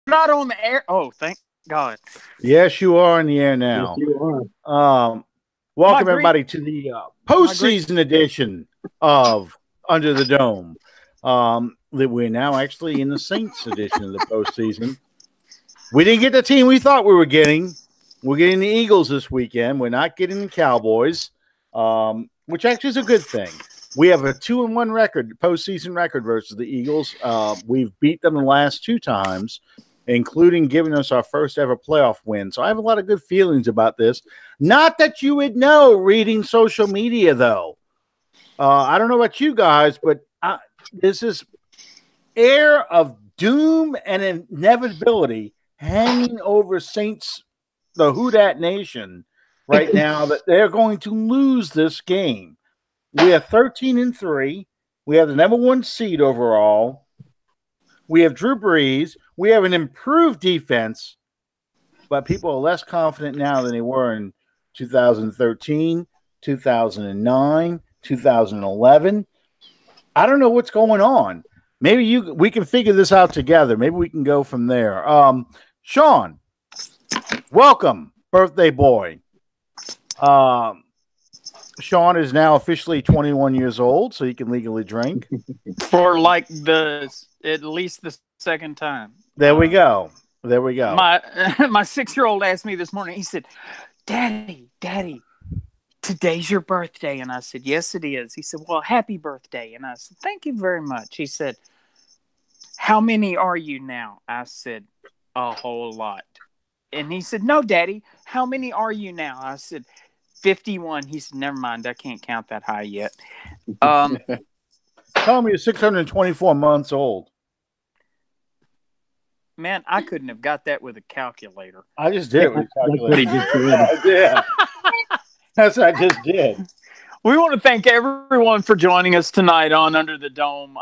not on the air. Oh, thank God. Yes, you are in the air Yes, now. you Um, My welcome great, everybody to the my great. postseason edition of Under the Dome. That we're now actually in the Saints edition of the postseason. We didn't get the team we thought we were getting. We're getting the Eagles this weekend. We're not getting the Cowboys, which actually is a good thing. We have a 2-1 record, postseason record versus the Eagles. We've beat them the last two times, including giving us our first ever playoff win. So I have a lot of good feelings about this. Not that you would know reading social media, though. I don't know about you guys, but there's this air of doom and inevitability hanging over Saints, the Who Dat Nation, right now that they're going to lose this game. We are 13-3. We have the number one seed overall. We have Drew Brees. We have an improved defense, but people are less confident now than they were in 2013, 2009, 2011. I don't know what's going on. Maybe we can figure this out together. Maybe we can go from there. Sean, welcome, birthday boy. Um, Sean is now officially 21 years old, so he can legally drink. For like at least the second time. There we go. There we go. My my 6-year-old asked me this morning. He said, Daddy, today's your birthday," and I said, "Yes, it is." He said, "Well, happy birthday," and I said, "Thank you very much." He said, "How many are you now?" I said, "A whole lot." And he said, "No, Daddy, how many are you now?" I said, 51. He said, "Never mind, I can't count that high yet." Um, Tell me you're 624 months old. Man, I couldn't have got that with a calculator. I just did it with a That's what he calculator. just did. Yeah, that's what I just did. We want to thank everyone for joining us tonight on Under the Dome.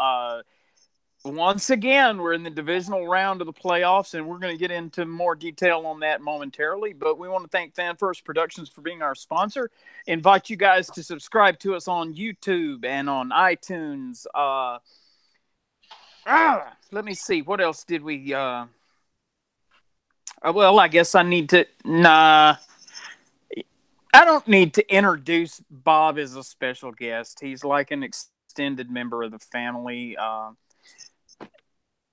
Once again, we're in the divisional round of the playoffs, and we're going to get into more detail on that momentarily. But we want to thank Fan First Productions for being our sponsor. Invite you guys to subscribe to us on YouTube and on iTunes. Let me see. What else did we? Well, I guess I need to. Nah, I don't need to introduce Bob as a special guest. He's like an extended member of the family.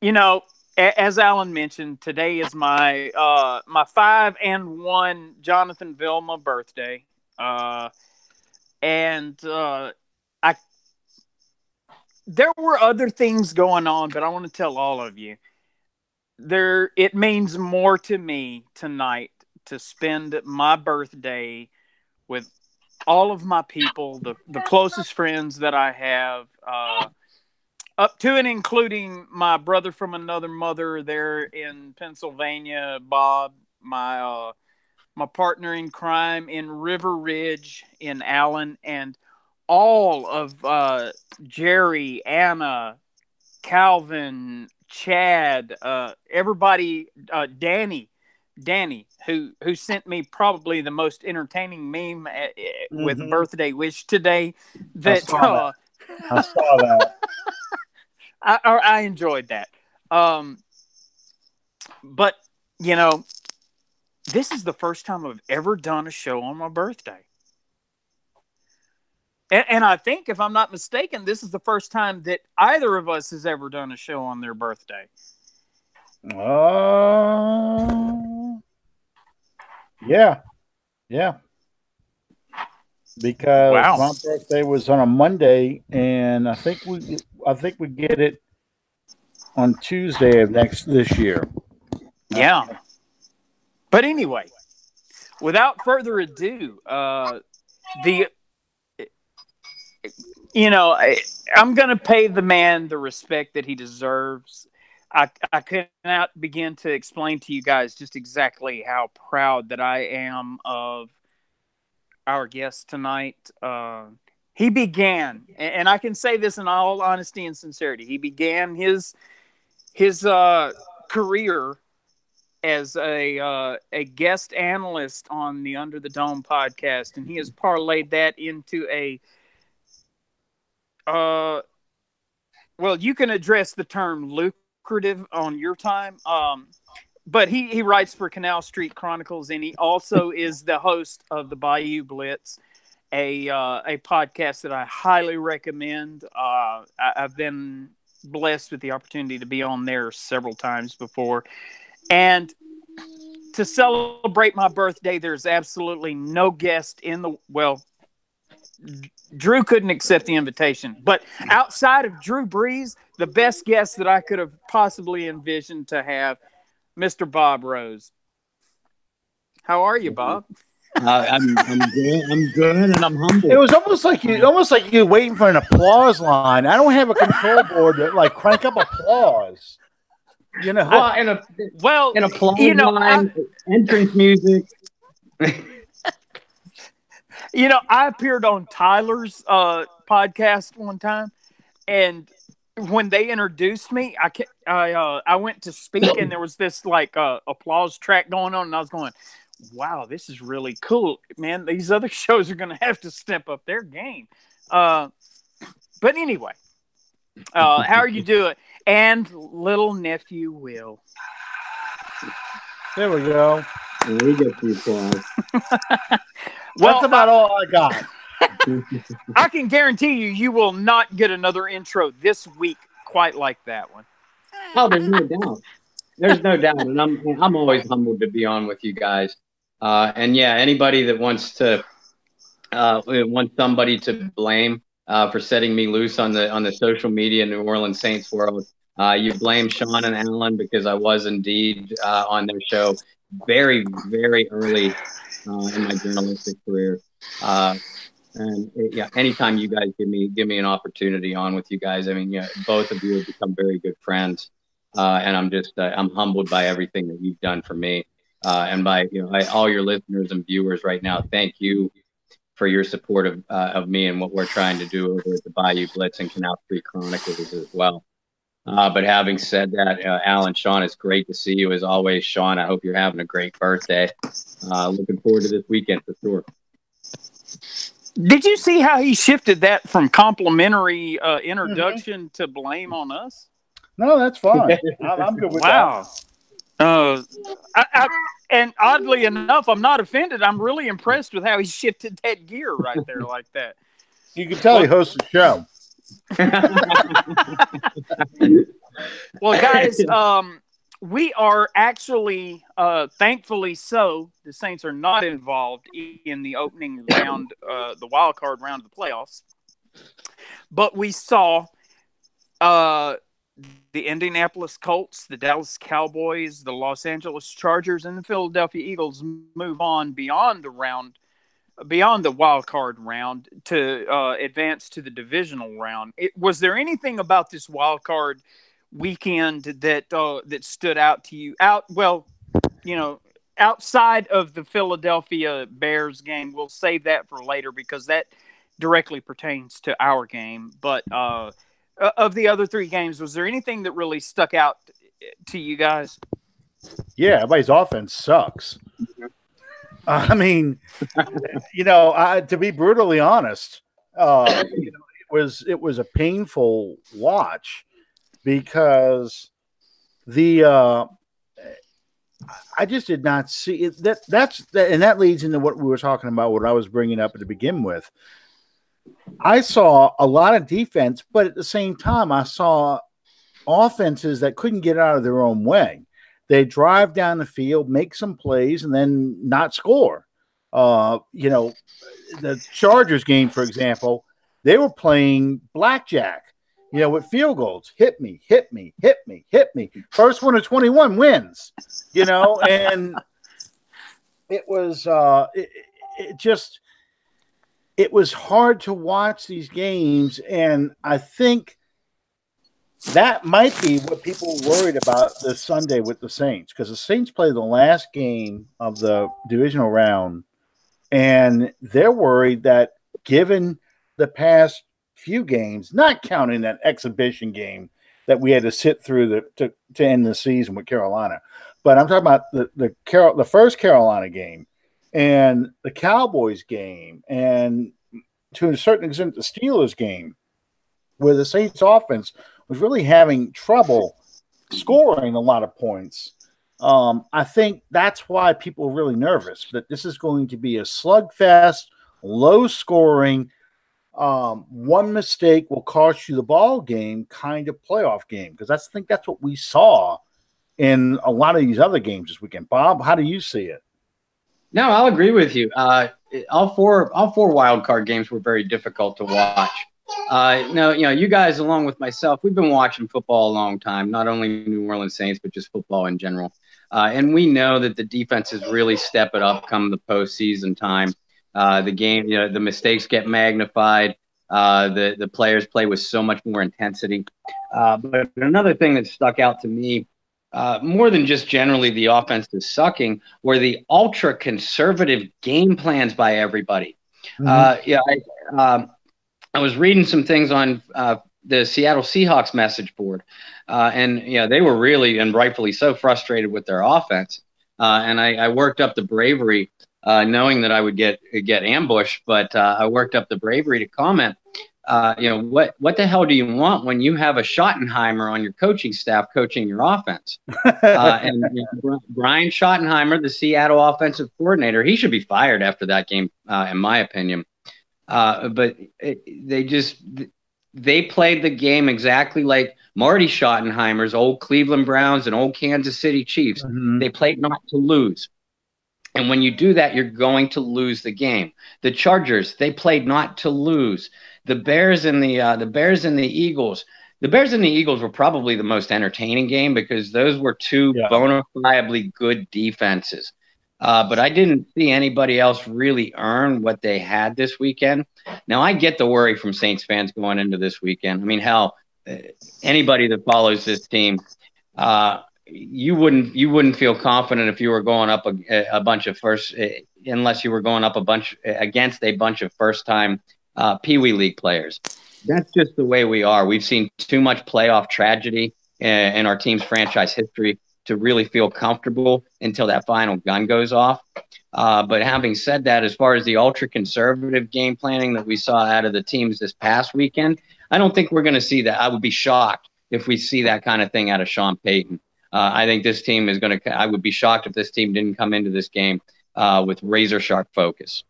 You know, as Alan mentioned, today is my 5-1 Jonathan Vilma birthday, and I there were other things going on, but I want to tell all of you it means more to me tonight to spend my birthday with all of my people, the closest friends that I have. Up to and including my brother from another mother there in Pennsylvania, Bob, my partner in crime in River Ridge in Allen, and all of Jerry, Anna, Calvin, Chad, everybody, Danny, who sent me probably the most entertaining meme with a Mm-hmm. birthday wish today. I That saw that. I saw that. I enjoyed that. Um, but you know, this is the first time I've ever done a show on my birthday, and I think, if I'm not mistaken, this is the first time that either of us has ever done a show on their birthday. Yeah, yeah. Because Wow. my birthday was on a Monday, and I think we get it on Tuesday of next this year. Yeah. But anyway, without further ado, the I'm gonna pay the man the respect that he deserves. I cannot begin to explain to you guys just exactly how proud that I am of our guest tonight. He began, and I can say this in all honesty and sincerity, he began his career as a guest analyst on the Under the Dome podcast, and he has parlayed that into a uh, well, you can address the term lucrative on your time. But he writes for Canal Street Chronicles, and he also is the host of the Bayou Blitz, a podcast that I highly recommend. I've been blessed with the opportunity to be on there several times before, and to celebrate my birthday, there's absolutely no guest in the well. Drew couldn't accept the invitation, but outside of Drew Brees, the best guest that I could have possibly envisioned to have, Mr. Bob Rose. How are you, Bob? I'm good, and I'm humble. It was almost like you waiting for an applause line. I don't have a control board that like crank up applause. You know, Well, in applause line, entrance music. I appeared on Tyler's podcast one time, and when they introduced me, I went to speak, and there was this like applause track going on, and I was going, "Wow, this is really cool, man! These other shows are going to have to step up their game." But anyway, how are you doing? And little nephew Will. there we go. We get the applause. That's about all I got. I can guarantee you will not get another intro this week quite like that one. Oh, there's no doubt. There's no doubt, and I'm always humbled to be on with you guys. And yeah, anybody that wants somebody to blame for setting me loose on the social media New Orleans Saints world, you blame Sean and Alan, because I was indeed on their show very, very early in my journalistic career. Anytime you guys give me an opportunity on with you guys, I mean, yeah, both of you have become very good friends, and I'm humbled by everything that you've done for me, and by all your listeners and viewers right now. Thank you for your support of me and what we're trying to do over at the Bayou Blitz and Canal Street Chronicles as well. But having said that, Alan, Sean, it's great to see you as always. Sean, I hope you're having a great birthday. Looking forward to this weekend for sure. Did you see how he shifted that from complimentary introduction to blame on us? No, that's fine. I'm good with that. Wow. And oddly enough, I'm not offended. I'm really impressed with how he shifted that gear right there like that. You can tell he hosts the show. Well, guys, we are actually, thankfully so, the Saints are not involved in the opening round, the wild card round of the playoffs. But we saw the Indianapolis Colts, the Dallas Cowboys, the Los Angeles Chargers, and the Philadelphia Eagles move on beyond the wild card round to advance to the divisional round. Was there anything about this wild card weekend that stood out to you? Outside of the Philadelphia Bears game, we'll save that for later because that directly pertains to our game. But of the other three games, was there anything that really stuck out to you guys? Yeah, everybody's offense sucks. I mean, to be brutally honest, it was a painful watch because I just did not see it. And that leads into what we were talking about, what I was bringing up to begin with. I saw a lot of defense, but at the same time, I saw offenses that couldn't get out of their own way. They drive down the field, make some plays, and then not score. The Chargers game, for example, they were playing blackjack, with field goals. Hit me, hit me, hit me, hit me. First one of 21 wins, and it was it was hard to watch these games, and I think that might be what people worried about this Sunday with the Saints, because the Saints play the last game of the divisional round, and they're worried that given the past few games, not counting that exhibition game that we had to sit through to end the season with Carolina, but I'm talking about the first Carolina game and the Cowboys game, and to a certain extent the Steelers game, where the Saints offense was really having trouble scoring a lot of points. I think that's why people are really nervous that this is going to be a slugfest, low scoring. One mistake will cost you the ball game kind of playoff game, because I think that's what we saw in a lot of these other games this weekend. Bob, how do you see it? No, I'll agree with you. All four wild card games were very difficult to watch. No, you guys, along with myself, we've been watching football a long time. Not only New Orleans Saints, but just football in general. And we know that the defenses really step it up come the postseason time. The game, the mistakes get magnified. The players play with so much more intensity. But another thing that stuck out to me, more than just generally the offense is sucking, were the ultra conservative game plans by everybody. I was reading some things on the Seattle Seahawks message board, and they were really and rightfully so frustrated with their offense. And I worked up the bravery, knowing that I would get ambushed, but I worked up the bravery to comment. What the hell do you want when you have a Schottenheimer on your coaching staff coaching your offense? And Brian Schottenheimer, the Seattle offensive coordinator, he should be fired after that game, in my opinion. But they played the game exactly like Marty Schottenheimer's old Cleveland Browns and old Kansas City Chiefs. Mm-hmm. They played not to lose. And when you do that, you're going to lose the game. The Chargers, they played not to lose. The Bears and the Eagles. The Bears and the Eagles were probably the most entertaining game because those were two bona fidely good defenses. But I didn't see anybody else really earn what they had this weekend. Now, I get the worry from Saints fans going into this weekend. I mean, hell, anybody that follows this team, you wouldn't feel confident if you were going up a bunch of unless you were going up against a bunch of first-time Pee Wee League players. That's just the way we are. We've seen too much playoff tragedy in our team's franchise history to really feel comfortable until that final gun goes off. But having said that, as far as the ultra-conservative game planning that we saw out of the teams this past weekend, I don't think we're going to see that. I would be shocked if we see that kind of thing out of Sean Payton. I think this team is going to – I would be shocked if this team didn't come into this game with razor-sharp focus.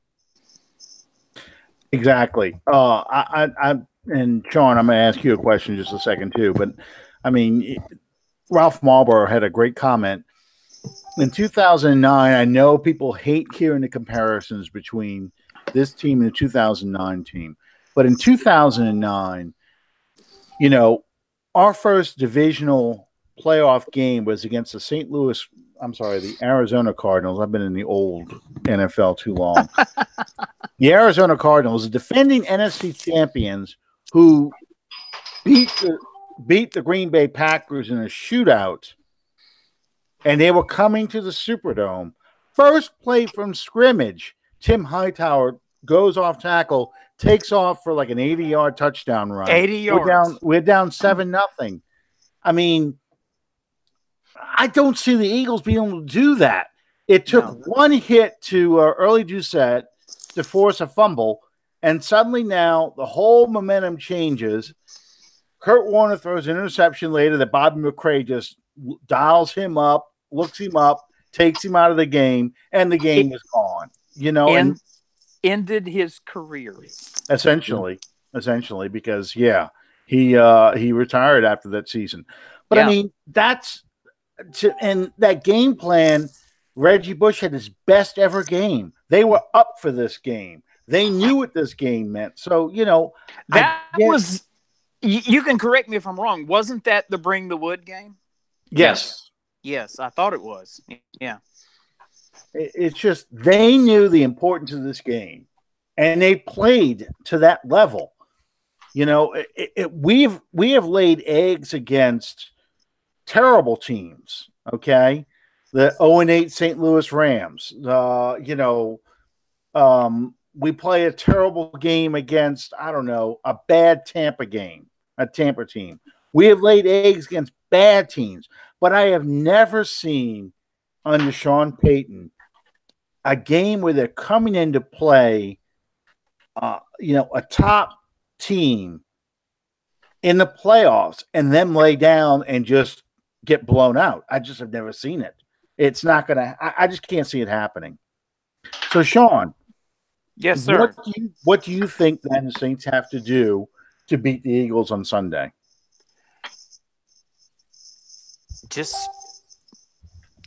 Exactly. And Sean, I'm going to ask you a question in just a second too. But, I mean, Ralph Marlboro had a great comment. In 2009, I know people hate hearing the comparisons between this team and the 2009 team. But in 2009, our first divisional playoff game was against the Arizona Cardinals. I've been in the old NFL too long. The Arizona Cardinals, the defending NFC champions, who beat the Green Bay Packers in a shootout, and they were coming to the Superdome. First play from scrimmage, Tim Hightower goes off tackle, takes off for like an 80-yard touchdown run. 80 yards. We're down 7-0. I mean, I don't see the Eagles being able to do that. It took one hit to early Doucette to force a fumble, and suddenly now the whole momentum changes. Kurt Warner throws an interception later that Bobby McCray just dials him up, looks him up, takes him out of the game, and the game is gone. And ended his career. Essentially, because he retired after that season. But I mean, and that game plan, Reggie Bush had his best ever game. They were up for this game. They knew what this game meant. So, that was, you can correct me if I'm wrong. Wasn't that the Bring the Wood game? Yes. Yes, I thought it was. Yeah. It's just, they knew the importance of this game and they played to that level. We have laid eggs against terrible teams. Okay. The 0-8 St. Louis Rams. We play a terrible game against, a bad Tampa team. We have laid eggs against bad teams, but I have never seen under Sean Payton a game where they're coming into play, a top team in the playoffs and then lay down and just get blown out. I just have never seen it. It's not going to. I just can't see it happening. So, Sean, Yes, sir. what do you think then the Saints have to do to beat the Eagles on Sunday? Just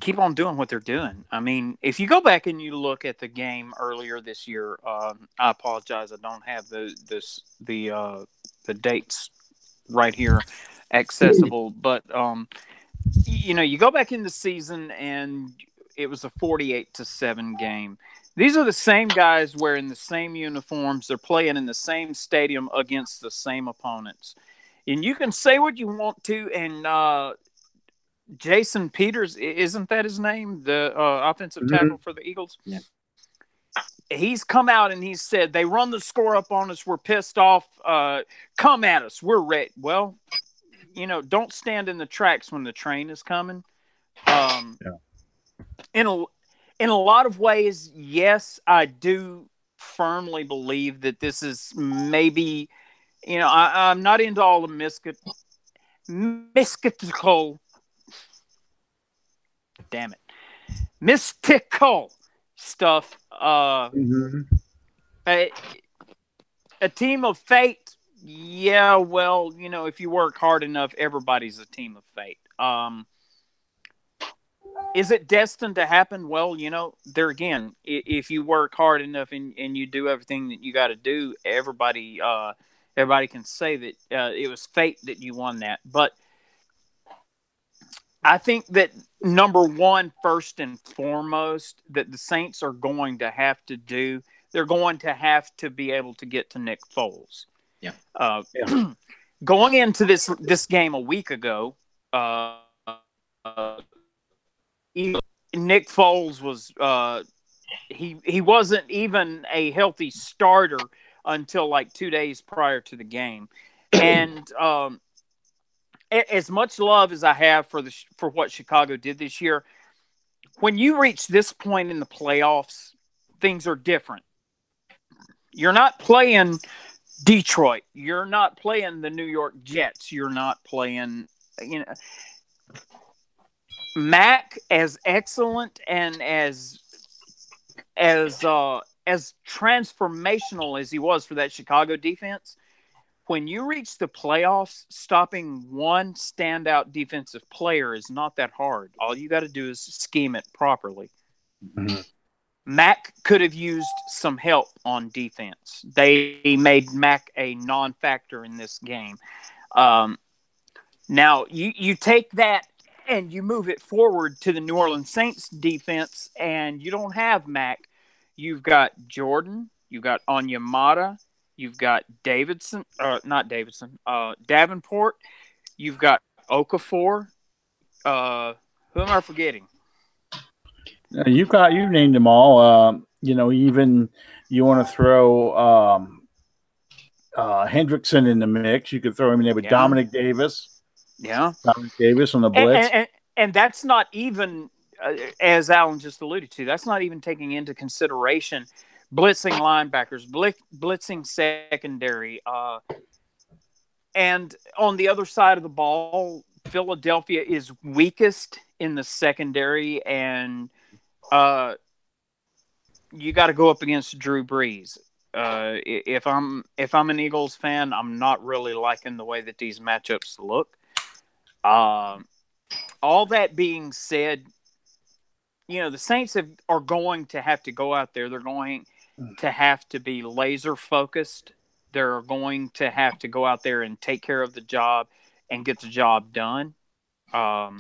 keep on doing what they're doing. I mean, if you go back and you look at the game earlier this year, I apologize, I don't have the dates right here accessible, but you go back in the season and it was a 48-7 game. These are the same guys wearing the same uniforms. They're playing in the same stadium against the same opponents. And you can say what you want to, and Jason Peters, isn't that his name? The offensive tackle for the Eagles? Yeah. He's come out and he said, they run the score up on us. We're pissed off. Come at us. We're ready. Well, don't stand in the tracks when the train is coming. In a lot of ways, yes, I do firmly believe that this is maybe, I'm not into all the mystical, damn it, mystical stuff. A team of fate. Yeah, well, if you work hard enough, everybody's a team of fate. Is it destined to happen? Well, there again, if you work hard enough and you do everything that you got to do, everybody can say that it was fate that you won that. But I think that number one, first and foremost, that the Saints are going to have to do, they're going to have to be able to get to Nick Foles. Yeah. Going into this game a week ago, Nick Foles was he wasn't even a healthy starter until like 2 days prior to the game, and as much love as I have for what Chicago did this year, when you reach this point in the playoffs, things are different. You're not playing Detroit. You're not playing the New York Jets. You're not playing, Mac, as excellent and as transformational as he was for that Chicago defense. When you reach the playoffs, stopping one standout defensive player is not that hard. All you got to do is scheme it properly. Mm-hmm. Mac could have used some help on defense. They made Mac a non-factor in this game. Now, you take that and you move it forward to the New Orleans Saints defense, and you don't have Mac. You've got Jordan. You've got Onyemata. You've got Davenport. You've got Okafor. Who am I forgetting? You named them all. Even you want to throw Hendrickson in the mix. You could throw him in there with Dominic Davis. Yeah. Dominic Davis on the blitz. And that's not even, as Alan just alluded to, that's not even taking into consideration blitzing linebackers, blitzing secondary. And on the other side of the ball, Philadelphia is weakest in the secondary, and you got to go up against Drew Brees. If I'm an Eagles fan, I'm not really liking the way that these matchups look. All that being said, the Saints are going to have to go out there. They're going to have to be laser focused. They're going to have to go out there and take care of the job and get the job done. At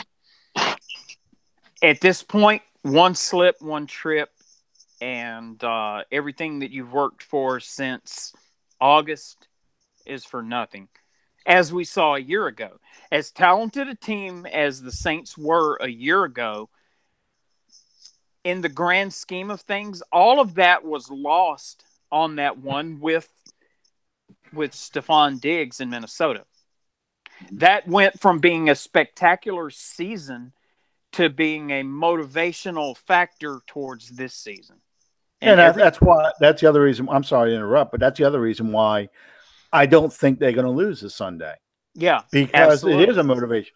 this point, one slip, one trip, and everything that you've worked for since August is for nothing. As we saw a year ago, as talented a team as the Saints were a year ago, in the grand scheme of things, all of that was lost on that one with Stephon Diggs in Minnesota. That went from being a spectacular season to being a motivational factor towards this season. And that's the other reason. I'm sorry to interrupt, but that's the other reason why I don't think they're going to lose this Sunday. Yeah, because absolutely. It is a motivation.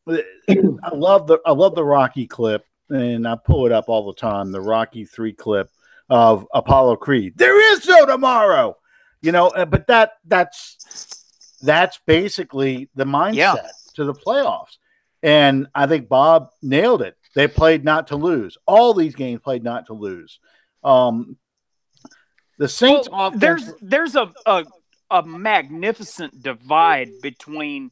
I love the Rocky clip, and I pull it up all the time. The Rocky 3 clip of Apollo Creed. There is no tomorrow, But that's basically the mindset to the playoffs, and I think Bob nailed it. They played not to lose. All these games played not to lose. The Saints offense. There's a magnificent divide between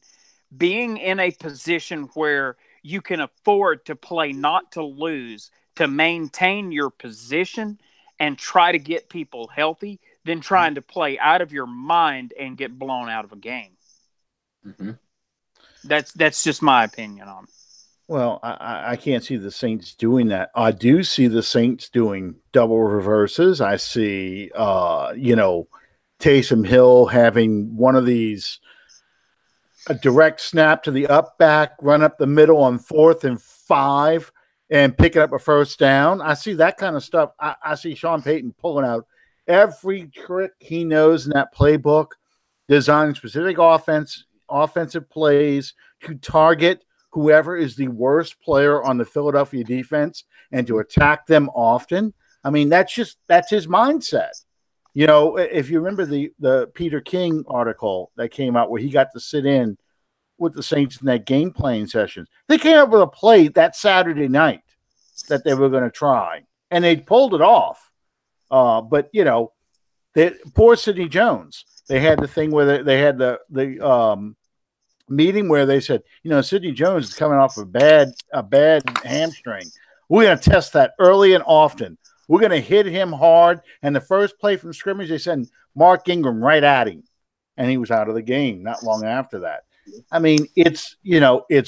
being in a position where you can afford to play not to lose to maintain your position and try to get people healthy than trying to play out of your mind and get blown out of a game. Mm-hmm. That's just my opinion on it. Well, I can't see the Saints doing that. I do see the Saints doing double reverses. I see, Taysom Hill having one of these, a direct snap to the up back, run up the middle on 4th and 5, and picking up a first down. I see that kind of stuff. I see Sean Payton pulling out every trick he knows in that playbook, designing specific offensive plays to target whoever is the worst player on the Philadelphia defense and to attack them often. I mean, that's his mindset. If you remember the Peter King article that came out where he got to sit in with the Saints in that game playing sessions, they came up with a play that Saturday night that they were going to try, and they pulled it off. But poor Sidney Jones. They had the thing where they had the meeting where they said, Sidney Jones is coming off a bad hamstring. We're going to test that early and often. We're going to hit him hard. And the first play from scrimmage, they sent Mark Ingram right at him, and he was out of the game not long after that. I mean, it's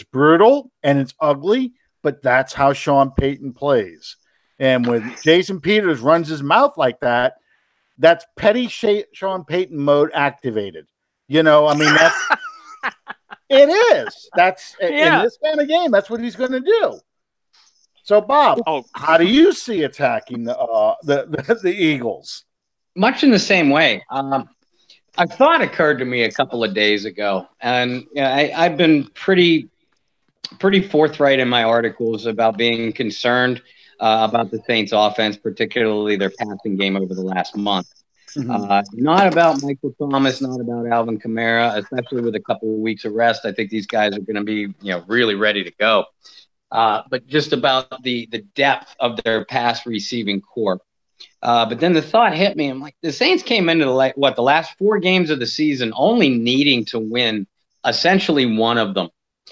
brutal and it's ugly, but that's how Sean Payton plays. And when Jason Peters runs his mouth like that, that's petty Sean Payton mode activated. That's it is. That's in this kind of game. That's what he's going to do. So, Bob, how do you see attacking the Eagles? Much in the same way. A thought occurred to me a couple of days ago, and I've been pretty forthright in my articles about being concerned about the Saints' offense, particularly their passing game over the last month. Mm-hmm. Not about Michael Thomas, not about Alvin Kamara, especially with a couple of weeks of rest. I think these guys are going to be, really ready to go. But just about the depth of their pass receiving corps. But then the thought hit me. I'm like, the Saints came into the last 4 games of the season only needing to win essentially one of them.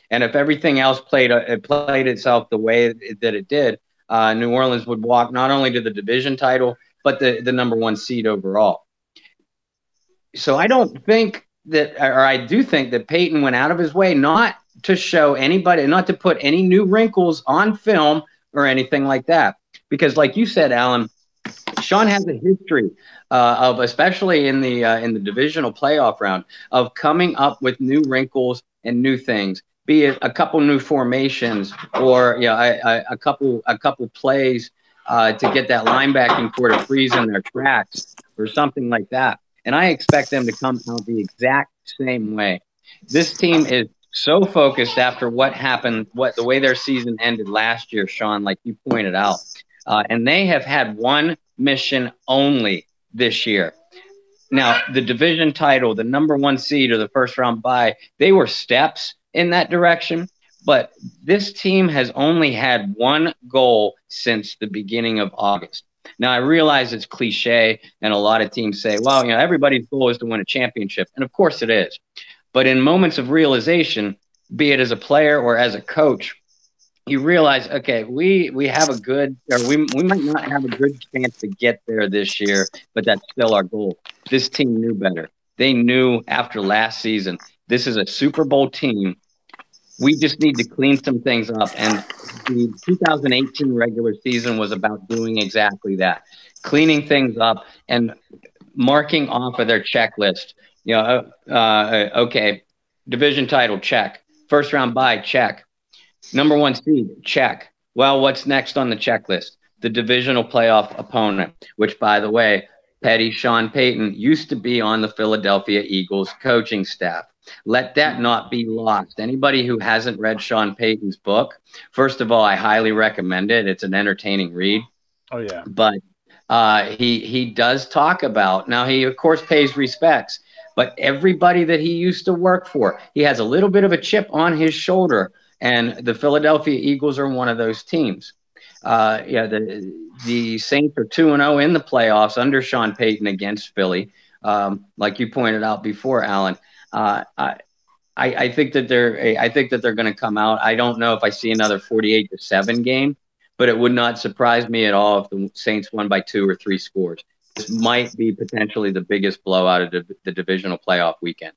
And if everything else played itself the way that it did, New Orleans would walk not only to the division title, but the number 1 seed overall. So I do think that Payton went out of his way not to show anybody, not to put any new wrinkles on film or anything like that. Because like you said, Alan, Sean has a history of, especially in the divisional playoff round, of coming up with new wrinkles and new things, be it a couple new formations or a couple plays to get that linebacking core to freeze in their tracks or something like that. And I expect them to come out the exact same way. This team is so focused after what happened, the way their season ended last year, Sean, like you pointed out. And they have had one mission only this year. Now, the division title, the number 1 seed or the first round bye, they were steps in that direction. But this team has only had one goal since the beginning of August. Now, I realize it's cliche, and a lot of teams say, well, everybody's goal is to win a championship. And of course it is. But in moments of realization, be it as a player or as a coach, you realize, okay, we have a good, or we might not have a good chance to get there this year, but that's still our goal. This team knew better. They knew after last season, this is a Super Bowl team. We just need to clean some things up. And the 2018 regular season was about doing exactly that, cleaning things up and marking off of their checklist. Okay, division title, check. First round bye, check. Number 1 seed, check. Well, what's next on the checklist? The divisional playoff opponent, which, by the way, petty Sean Payton used to be on the Philadelphia Eagles coaching staff. Let that not be lost. Anybody who hasn't read Sean Payton's book, first of all, I highly recommend it. It's an entertaining read. Oh yeah. But he does talk about, now he of course pays respects, but everybody that he used to work for, he has a little bit of a chip on his shoulder, and the Philadelphia Eagles are one of those teams. Yeah, the Saints are 2-0 in the playoffs under Sean Payton against Philly. Like you pointed out before, Alan. I think that they're going to come out. I don't know if I see another 48-7 game, but it would not surprise me at all if the Saints won by 2 or 3 scores. This might be potentially the biggest blowout of the divisional playoff weekend.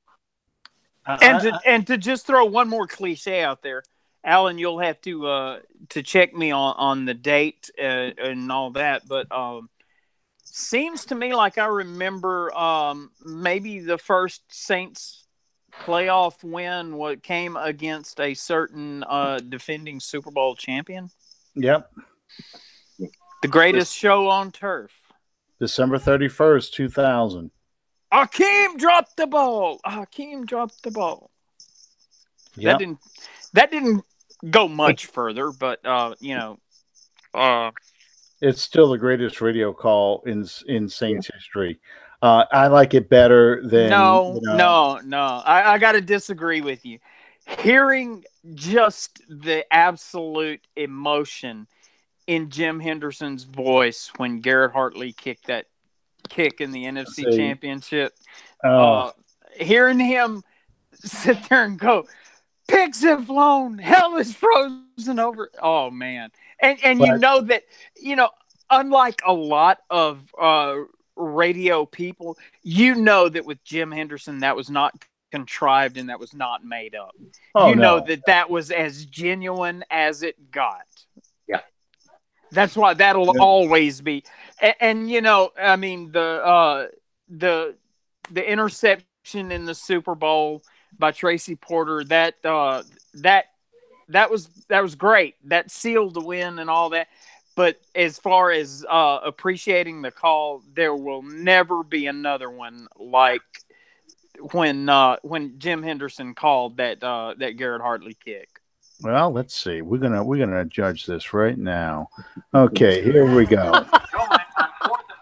And to just throw one more cliche out there, Alan, you'll have to check me on the date and all that, but seems to me like I remember maybe the first Saints playoff win what came against a certain defending Super Bowl champion. Yep. The greatest show on turf. December 31st, 2000. Hakeem dropped the ball. Hakeem dropped the ball. Yep. That didn't go much further, but it's still the greatest radio call in Saints history. I like it better than no. I got to disagree with you. Hearing just the absolute emotion in Jim Henderson's voice when Garrett Hartley kicked that kick in the NFC Championship, hearing him sit there and go, "Pigs have flown, hell is frozen over." Oh man, and you know that unlike a lot of radio people, you know that with Jim Henderson, that was not contrived and that was not made up. Know that was as genuine as it got. Yeah, that's why that'll always be. And I mean the interception in the Super Bowl by Tracy Porter, that was great. That sealed the win and all that. But as far as appreciating the call, there will never be another one like when Jim Henderson called that Garrett Hartley kick. Well, let's see. We're gonna judge this right now. Okay, here we go. On 4th and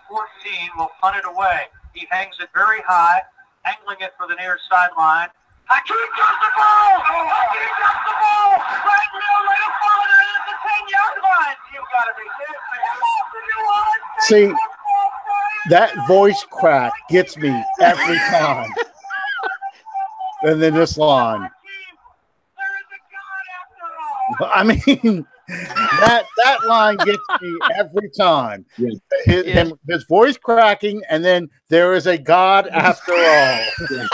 14, will punt it away. He hangs it very high, angling it for the near sideline. Hakeem dropped the ball! Hakeem dropped the ball! Right field, right in front at the 10-yard line! You've got to be kidding me. See, that voice crack gets me every time. And then this line. I mean, that line gets me every time. Yeah. His voice cracking, and then there is a God after all. Yeah.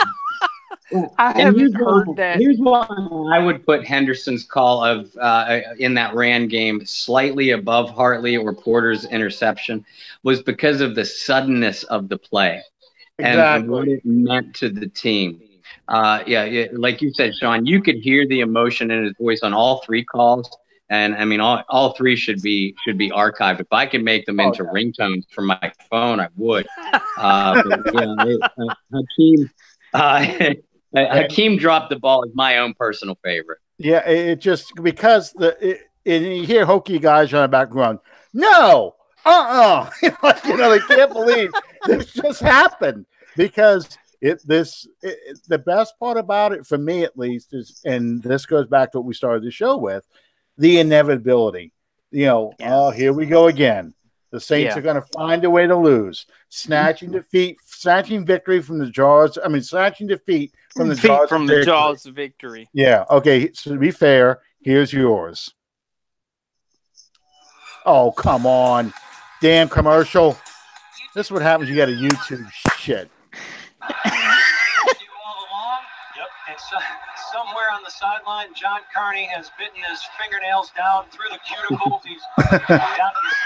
I haven't heard that. Here's why I would put Henderson's call of in that Rand game slightly above Hartley or Porter's interception was because of the suddenness of the play and what it meant to the team. Like you said, Sean, you could hear the emotion in his voice on all 3 calls, and I mean all 3 should be archived. If I could make them into ringtones for my phone, I would. Hakeem dropped the ball is my own personal favorite. Yeah, it just because and you hear hokey guys on the background. No, they can't believe this just happened because the best part about it, for me at least, is, and this goes back to what we started the show with, the inevitability. Oh, here we go again. The Saints are going to find a way to lose, snatching defeat from the jaws of victory. Yeah. Okay. So to be fair, here's yours. Oh, come on. Damn commercial. This is what happens. You got a YouTube shit. Somewhere on the sideline, John Carney has bitten his fingernails down through the cuticles. He's down to the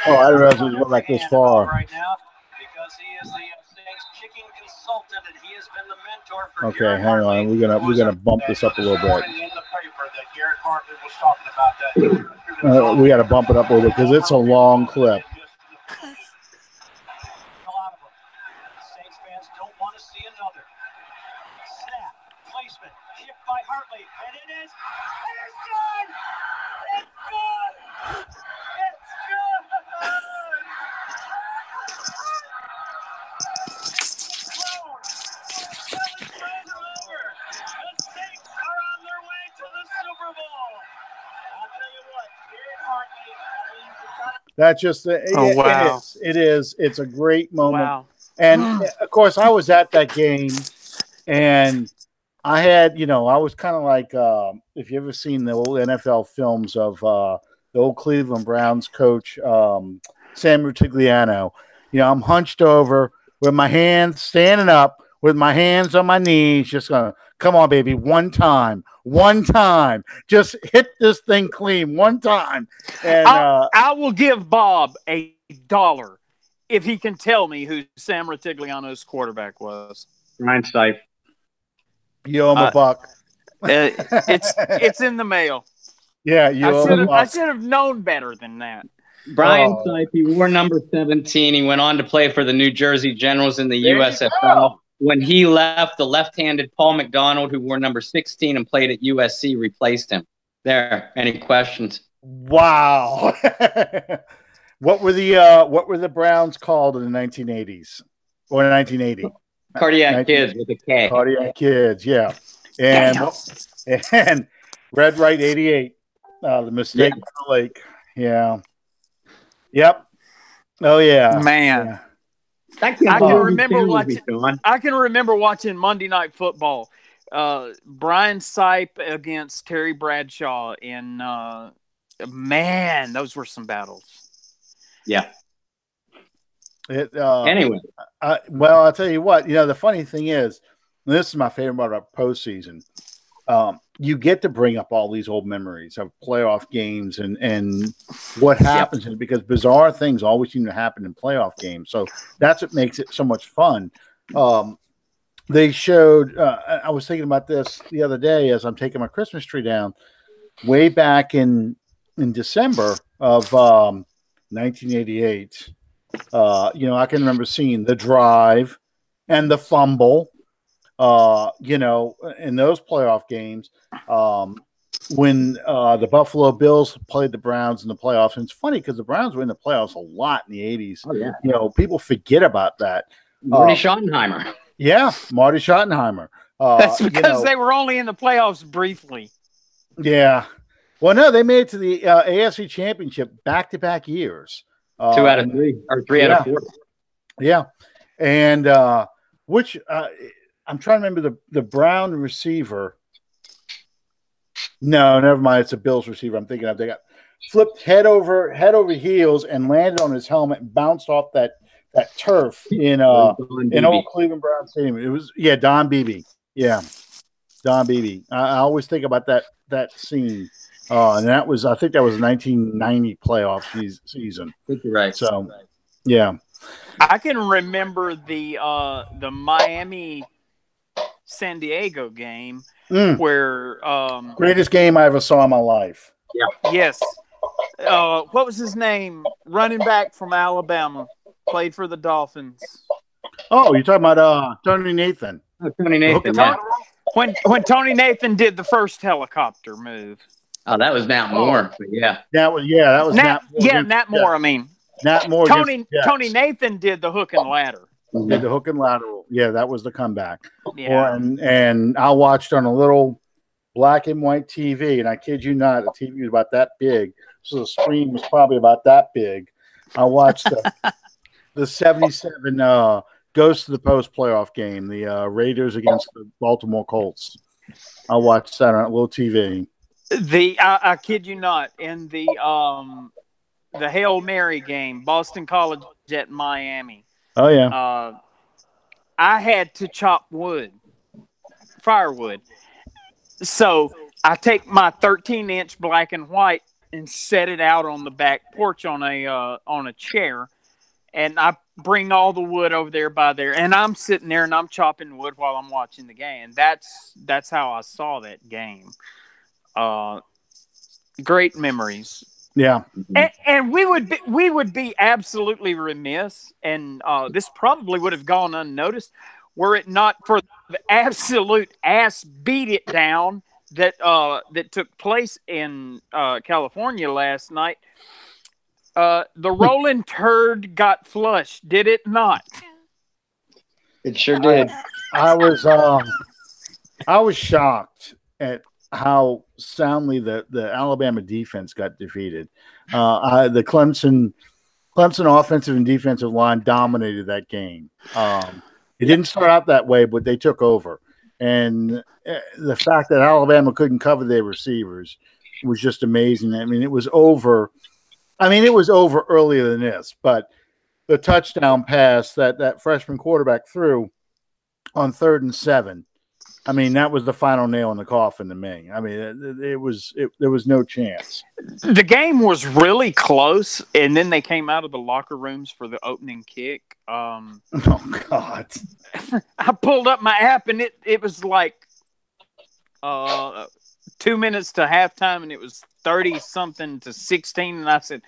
I didn't realize it was like this far. Right now, because he is the Saints kicking consultant, and he has been the mentor for okay, hang on. We're gonna bump this up a little bit. In the paper that Garrett Hartley was talking about that. We got to bump it up a little bit because it's a long clip. Saints fans don't want to see another snap placement. That's just Oh, wow. it is. It's a great moment. Wow. And of course, I was at that game, and I had, I was kind of like, if you ever seen the old NFL films of the old Cleveland Browns coach, Sam Rutigliano, I'm hunched over with my hands standing up, with my hands on my knees, just going, come on, baby, one time, just hit this thing clean one time. And I will give Bob $1 if he can tell me who Sam Rutigliano's quarterback was. Ryan Seif. you owe him a buck. It's in the mail. Yeah, you owe him a buck. I should have known better than that. Brian Seif, he wore number 17. He went on to play for the New Jersey Generals in the USFL. When he left, the left-handed Paul McDonald, who wore number 16 and played at USC, replaced him. There. Any questions? Wow. What were the Browns called in the 1980s or 1980? Cardiac Kids with a K. Cardiac Kids, yeah. And Red Right 88. The mistake by the lake. Yeah. Yep. Oh yeah. Man. Yeah. I can remember watching Monday Night Football. Brian Sipe against Terry Bradshaw in man, those were some battles. Yeah. Anyway. Well, I'll tell you what, the funny thing is, this is my favorite part about postseason. You get to bring up all these old memories of playoff games and what happens because bizarre things always seem to happen in playoff games. So that's what makes it so much fun. They showed, I was thinking about this the other day as I'm taking my Christmas tree down, way back in December of 1988. I can remember seeing the drive and the fumble. In those playoff games, when the Buffalo Bills played the Browns in the playoffs, and it's funny because the Browns were in the playoffs a lot in the 80s. Oh, yeah. People forget about that. Marty Schottenheimer. Yeah, Marty Schottenheimer. That's because they were only in the playoffs briefly. Yeah. Well, no, they made it to the AFC Championship back-to-back years. 2 out of 3, or 3 out of 4. Yeah. And which I'm trying to remember the Brown receiver. No, never mind. It's a Bills receiver I'm thinking of. They got flipped head over heels and landed on his helmet and bounced off that turf in old Cleveland Brown Stadium. It was Don Beebe. Yeah, Don Beebe. I always think about that scene. And I think that was 1990 playoff season. I think you're right. So, yeah. I can remember the Miami San Diego game where greatest game I ever saw in my life. Yeah. Yes. What was his name? Running back from Alabama, played for the Dolphins. Oh, you're talking about Tony Nathan. Oh, Tony Nathan. When Tony Nathan did the first helicopter move. Oh, that was Nat Moore. But that was Nat Moore. Yeah, Nat Moore. I mean, Nat Moore. Tony Nathan did the hook and ladder. Did the hook and lateral. Yeah, that was the comeback. Yeah. And I watched on a little black and white TV, and I kid you not, the TV was about that big. So the screen was probably about that big. I watched the 77 Ghost of the Post playoff game, the Raiders against the Baltimore Colts. I watched that on a little TV. I kid you not, in the Hail Mary game, Boston College at Miami. Oh yeah. I had to chop firewood. So I take my 13-inch black and white and set it out on the back porch on a chair, and I bring all the wood over there by there, and I'm sitting there and I'm chopping wood while I'm watching the game. That's how I saw that game. Great memories. Yeah. And we would be absolutely remiss, and this probably would have gone unnoticed were it not for the absolute ass beat it down that took place in California last night. The Rolling Turd got flushed, did it not? It sure did. I was shocked at how soundly the Alabama defense got defeated. The Clemson offensive and defensive line dominated that game. It didn't start out that way, but they took over. And the fact that Alabama couldn't cover their receivers was just amazing. I mean, it was over. I mean, it was over earlier than this, but the touchdown pass that freshman quarterback threw on 3rd and 7. I mean, that was the final nail in the coffin to me. I mean, there was no chance. The game was really close, and then they came out of the locker rooms for the opening kick. Oh God! I pulled up my app, and it was like 2 minutes to halftime, and it was 30-something to 16, and I said,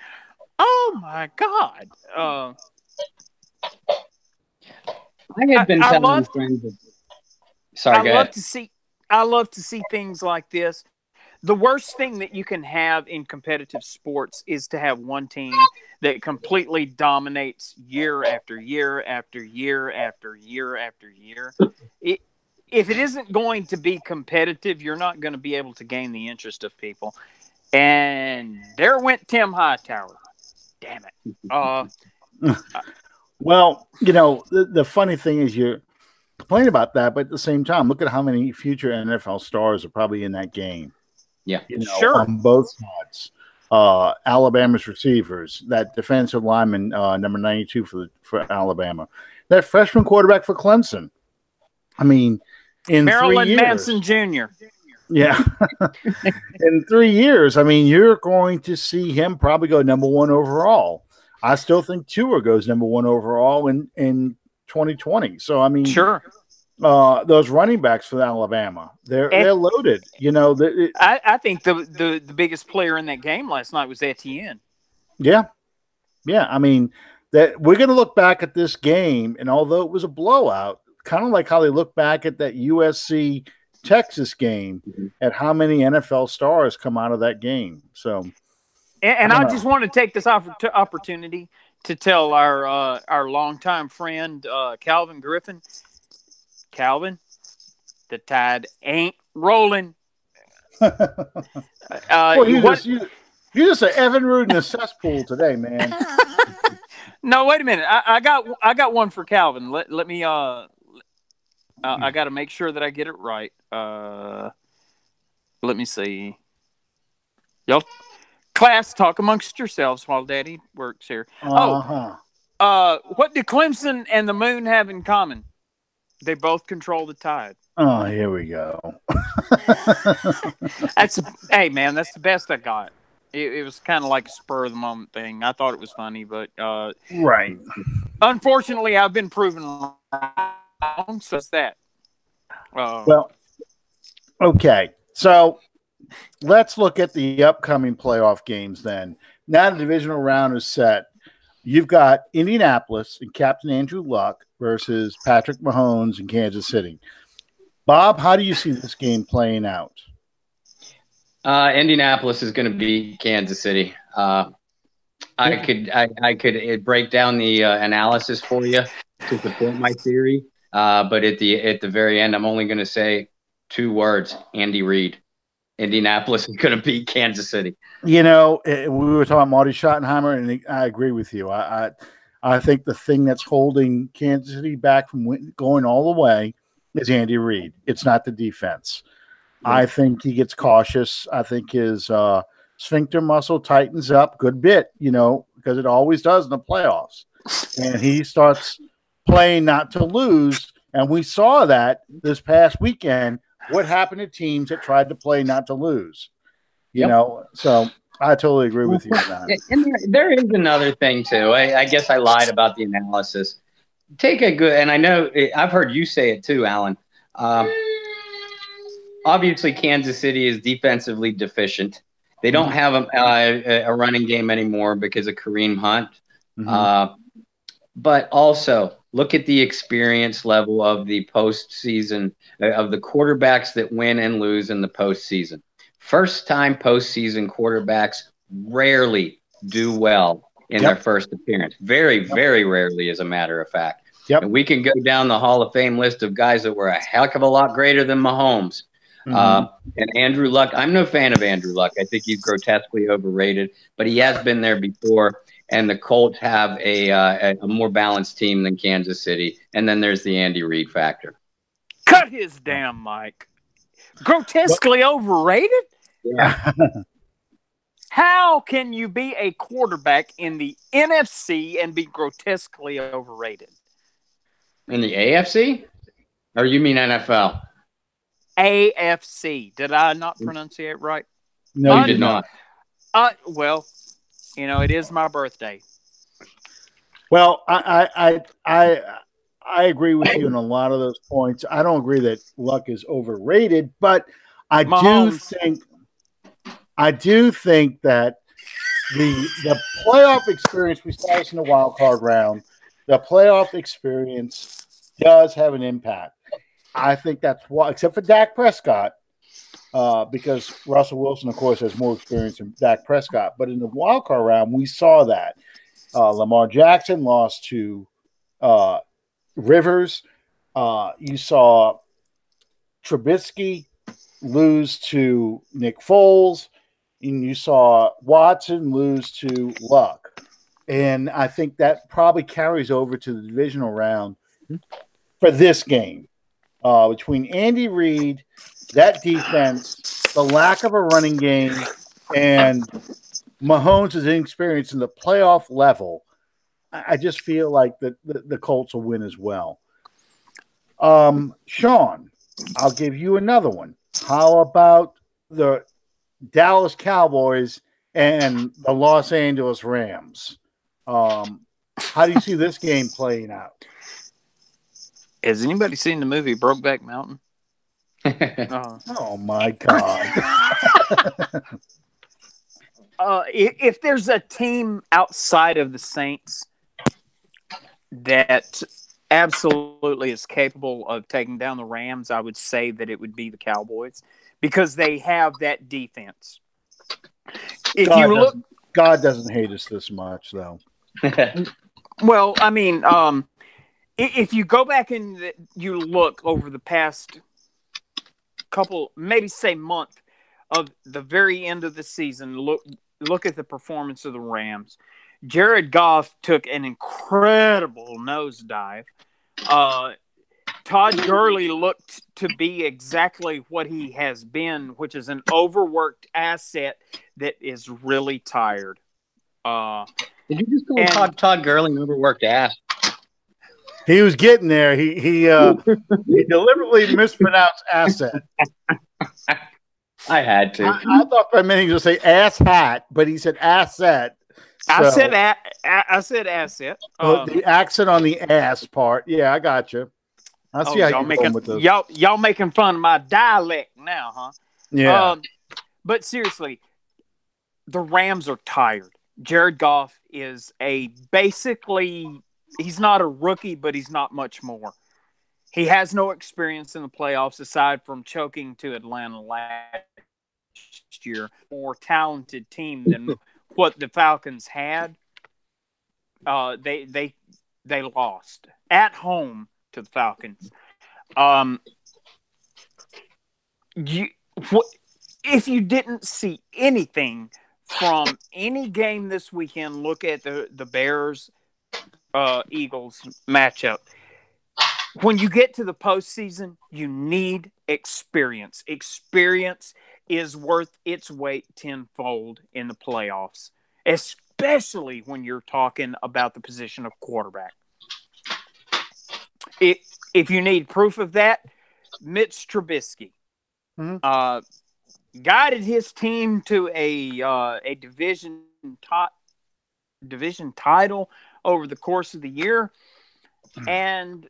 "Oh my God!" I had been telling friends. Sorry, go ahead. I love to see things like this. The worst thing that you can have in competitive sports is to have one team that completely dominates year after year after year after year after year. If it isn't going to be competitive, you're not going to be able to gain the interest of people. And there went Tim Hightower. Damn it. Well, you know, the funny thing is you're complaining about that, but at the same time, look at how many future NFL stars are probably in that game. Yeah, you know, sure. On both sides. Alabama's receivers, that defensive lineman, number 92 for Alabama, that freshman quarterback for Clemson. I mean, in Maryland 3 years, Manson Jr. Yeah, in 3 years, I mean, you're going to see him probably go number 1 overall. I still think Tua goes number 1 overall in 2020. So I mean, sure. Those running backs for Alabama, they're loaded. You know, I think the biggest player in that game last night was Etienne. Yeah. I mean, that we're going to look back at this game, and although it was a blowout, kind of like how they look back at that USC Texas game, at how many NFL stars come out of that game. So, and I just want to take this opportunity to tell our longtime friend Calvin Griffin, Calvin, the tide ain't rolling. Well, you're just an Evan Rude in a cesspool today, man. No, wait a minute. I got one for Calvin. Let me I got to make sure that I get it right. Let me see. Y'all, class, talk amongst yourselves while Daddy works here. Uh-huh. What do Clemson and the Moon have in common? They both control the tide. Oh, here we go. Hey, man, that's the best I got. It was kind of like a spur of the moment thing. I thought it was funny, but right. Unfortunately, I've been proven wrong. So it's that. Well, okay. So let's look at the upcoming playoff games then. Now the divisional round is set. You've got Indianapolis and Captain Andrew Luck versus Patrick Mahomes in Kansas City. Bob, how do you see this game playing out? Indianapolis is going to beat Kansas City. I could break down the analysis for you to support my theory, but at the very end, I'm only going to say 2 words: Andy Reid. Indianapolis is going to beat Kansas City. You know, we were talking about Marty Schottenheimer, and I agree with you. I think the thing that's holding Kansas City back from going all the way is Andy Reid. It's not the defense. Yeah. I think he gets cautious. I think his sphincter muscle tightens up a good bit, you know, because it always does in the playoffs. And he starts playing not to lose. And we saw that this past weekend. What happened to teams that tried to play not to lose? You know, so I totally agree with you on that. And there is another thing, too. I guess I lied about the analysis. Take a good – and I know – I've heard you say it, too, Alan. Obviously, Kansas City is defensively deficient. They don't have a running game anymore because of Kareem Hunt. But also, look at the experience level of the postseason, of the quarterbacks that win and lose in the postseason. First-time postseason quarterbacks rarely do well in their first appearance. Very, very rarely, as a matter of fact. And we can go down the Hall of Fame list of guys that were a heck of a lot greater than Mahomes. Uh, and Andrew Luck, I'm no fan of Andrew Luck. I think he's grotesquely overrated, but he has been there before. And the Colts have a more balanced team than Kansas City. And then there's the Andy Reid factor. Cut his damn mic. Grotesquely overrated? Yeah. How can you be a quarterback in the NFC and be grotesquely overrated? In the AFC? Or you mean NFL? AFC. Did I not pronunciate right? No, You did not. Well, it is my birthday. Well, I agree with you on a lot of those points. I don't agree that Luck is overrated, but I do think that the playoff experience, besides in the wild card round, the playoff experience does have an impact. I think that's why, except for Dak Prescott, because Russell Wilson, of course, has more experience than Dak Prescott. But in the wild card round, we saw that Lamar Jackson lost to Rivers. You saw Trubisky lose to Nick Foles, and you saw Watson lose to Luck. And I think that probably carries over to the divisional round for this game. Between Andy Reid, that defense, the lack of a running game, and Mahomes' inexperience in the playoff level, I just feel like the Colts will win as well. Sean, I'll give you another one. How about the Dallas Cowboys and the Los Angeles Rams? How do you see this game playing out? Has anybody seen the movie Brokeback Mountain? Oh my God. If there's a team outside of the Saints that absolutely is capable of taking down the Rams, I would say that it would be the Cowboys because they have that defense. God doesn't hate us this much, though. Well, I mean, if you go back and you look over the past couple, maybe say month of the very end of the season, look at the performance of the Rams. Jared Goff took an incredible nosedive. Todd Gurley looked to be exactly what he has been, which is an overworked asset that is really tired. Did you just call Todd Gurley an overworked ass? He was getting there. He deliberately mispronounced asset. I had to. I thought for a minute he was going to say ass hat, but he said asset. So, I said asset. The accent on the ass part. Yeah, I got you. I see how you're going with this. Y'all making fun of my dialect now, huh? Yeah. But seriously, the Rams are tired. Jared Goff is he's not a rookie, but he's not much more. He has no experience in the playoffs aside from choking to Atlanta last year. More talented team than what the Falcons had. They lost at home to the Falcons. If you didn't see anything from any game this weekend, look at the Bears Eagles matchup. When you get to the postseason, you need experience. Experience is worth its weight tenfold in the playoffs, especially when you're talking about the position of quarterback. If you need proof of that, Mitch Trubisky guided his team to a division title over the course of the year and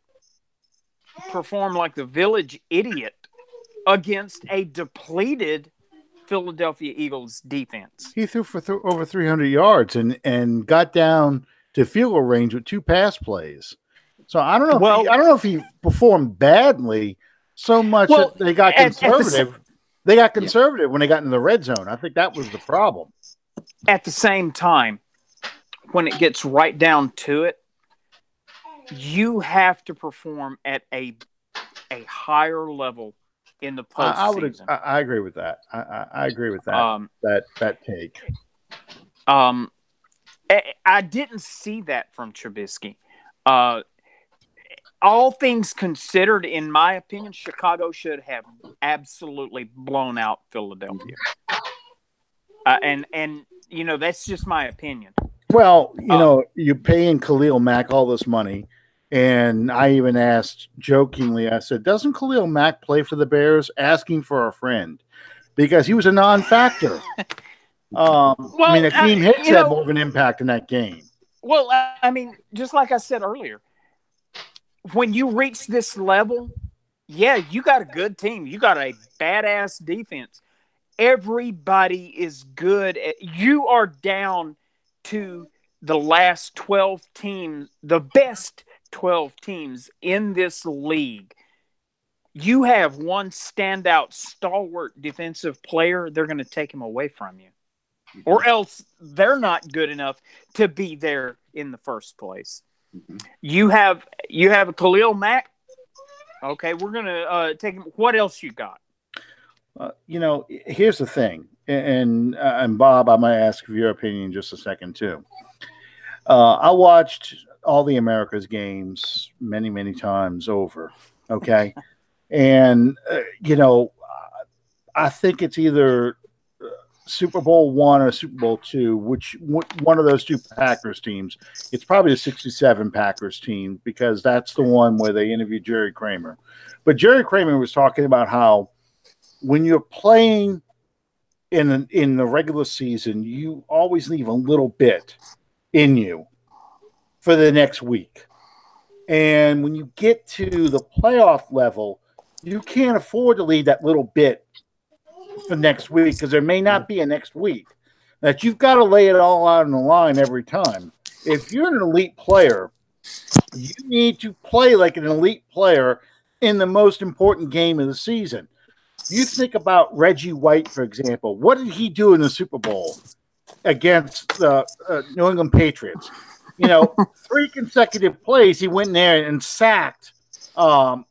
performed like the village idiot against a depleted Philadelphia Eagles defense. He threw for over 300 yards and got down to field goal range with 2 pass plays. So I don't know if he performed badly so much that they got conservative. They got conservative when they got into the red zone. I think that was the problem. At the same time, when it gets right down to it, you have to perform at a higher level in the I would. postseason. I agree with that. I agree with that. Um, That take. um, I didn't see that from Trubisky. Uh, all things considered, in my opinion, Chicago should have absolutely blown out Philadelphia. And that's just my opinion. Well, Uh, you're paying Khalil Mack all this money, and I even asked jokingly. I said, "Doesn't Khalil Mack play for the Bears?" Asking for a friend because he was a non-factor. I mean, well, Akeem Hicks had more of an impact in that game. well, I mean, just like I said earlier, when you reach this level, yeah, you got a good team. You got a badass defense. Everybody is good. You are down to the last 12 teams, the best 12 teams in this league. You have one standout, stalwart defensive player, they're going to take him away from you. Or else they're not good enough to be there in the first place. You have a Khalil Mack. Okay, we're gonna take him. What else you got? Here's the thing, and Bob, I might ask for your opinion in just a second too. I watched all the Americas games many, many times over. Okay, and I think it's either Super Bowl I or Super Bowl II, which one of those two Packers teams. It's probably the '67 Packers team because that's the one where they interviewed Jerry Kramer. But Jerry Kramer was talking about how when you're playing in the regular season, you always leave a little bit in you for the next week. And when you get to the playoff level, you can't afford to leave that little bit for next week because there may not be a next week. That you've got to lay it all out on the line every time. If you're an elite player, you need to play like an elite player in the most important game of the season. You think about Reggie White, for example. What did he do in the Super Bowl against the New England Patriots? 3 consecutive plays, he went in there and sacked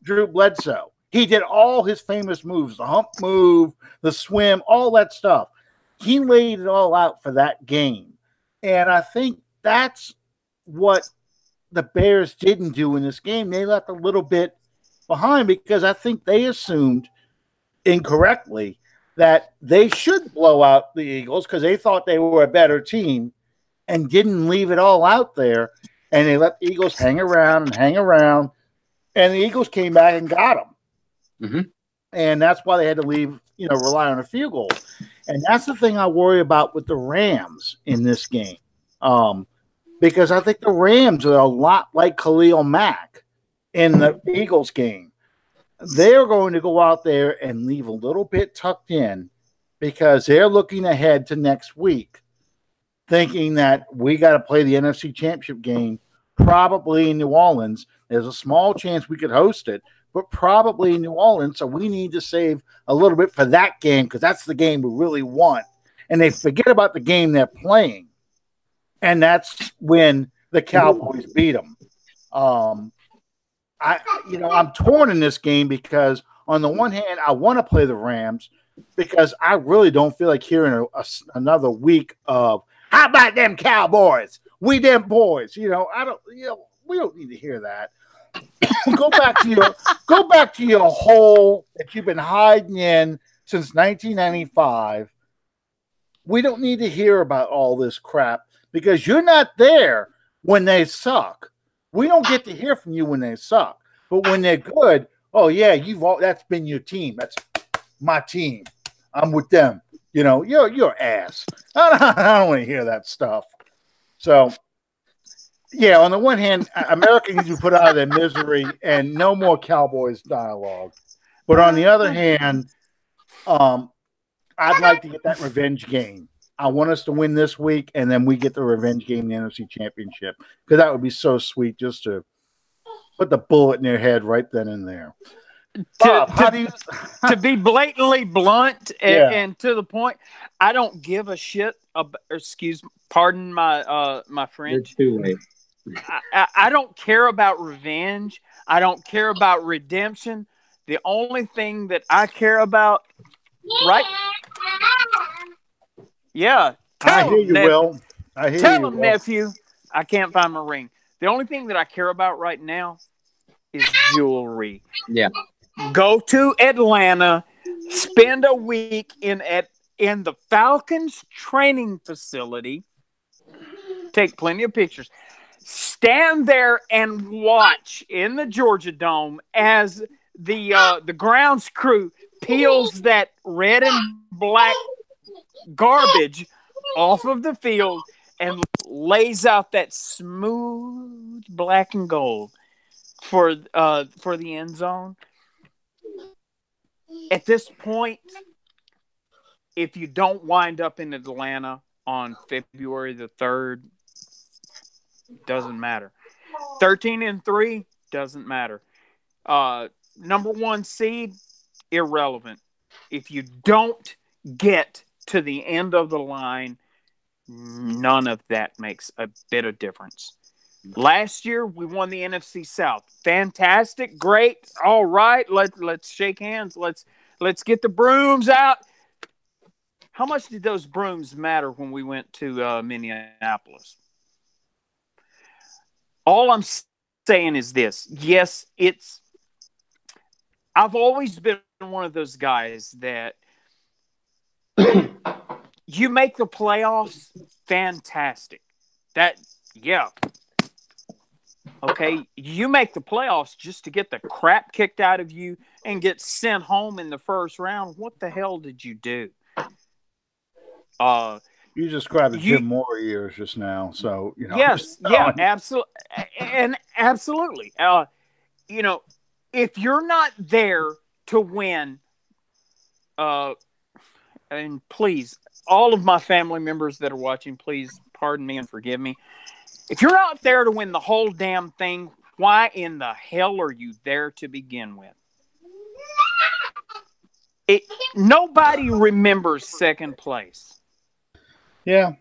Drew Bledsoe. He did all his famous moves, the hump move, the swim, all that stuff. He laid it all out for that game. And I think that's what the Bears didn't do in this game. They left a little bit behind because I think they assumed incorrectly that they should blow out the Eagles because they thought they were a better team and didn't leave it all out there. And they let the Eagles hang around. And the Eagles came back and got them. Mm-hmm. And that's why they had to leave, rely on a field goal. And that's the thing I worry about with the Rams in this game. Because I think the Rams are a lot like Khalil Mack in the Eagles game. They're going to go out there and leave a little bit tucked in because they're looking ahead to next week, thinking that we got to play the NFC Championship game probably in New Orleans. There's a small chance we could host it, but probably in New Orleans. So we need to save a little bit for that game because that's the game we really want. And they forget about the game they're playing. And that's when the Cowboys beat them. I'm torn in this game because on the one hand, I want to play the Rams because I really don't feel like hearing another week of how about them Cowboys? We them boys. We don't need to hear that. Go back to your hole that you've been hiding in since 1995. We don't need to hear about all this crap because you're not there when they suck. We don't get to hear from you when they suck, but when they're good, oh yeah, that's been your team. That's my team. I'm with them. You're ass. I don't want to hear that stuff. So, yeah, on the one hand, America needs to be put out of their misery and no more Cowboys dialogue. But on the other hand, I'd like to get that revenge game. I want us to win this week, and then we get the revenge game in the NFC Championship because that would be so sweet just to put the bullet in their head right then and there. Bob, to be blatantly blunt and to the point, I don't give a shit. Pardon my French. It's too late. I don't care about revenge. I don't care about redemption. The only thing that I care about, right? Yeah, I tell hear him, you, nephew. Will. I hear Tell you, him, Will. nephew. I can't find my ring. The only thing that I care about right now is jewelry. Yeah. Go to Atlanta, spend a week in the Falcons training facility, take plenty of pictures. Stand there and watch in the Georgia Dome as the grounds crew peels that red and black garbage off of the field and lays out that smooth black and gold for the end zone. At this point, if you don't wind up in Atlanta on February the 3rd, doesn't matter. 13-3 doesn't matter. Number one seed, irrelevant. If you don't get to the end of the line, none of that makes a bit of difference. Last year we won the NFC South. Fantastic, great, all right. Let's shake hands. Let's get the brooms out. How much did those brooms matter when we went to Minneapolis? All I'm saying is this: yes, it's. I've always been one of those guys that you make the playoffs, fantastic. That yeah, okay, you make the playoffs just to get the crap kicked out of you and get sent home in the first round. What the hell did you do? Uh, You described the you Jim Moore years just now, so I'm just yes, yeah, telling. absolutely, and absolutely. You know, if you're not there to win, uh, and please, all of my family members that are watching, please pardon me and forgive me. If you're not there to win the whole damn thing, why in the hell are you there to begin with? It nobody remembers second place. Yeah,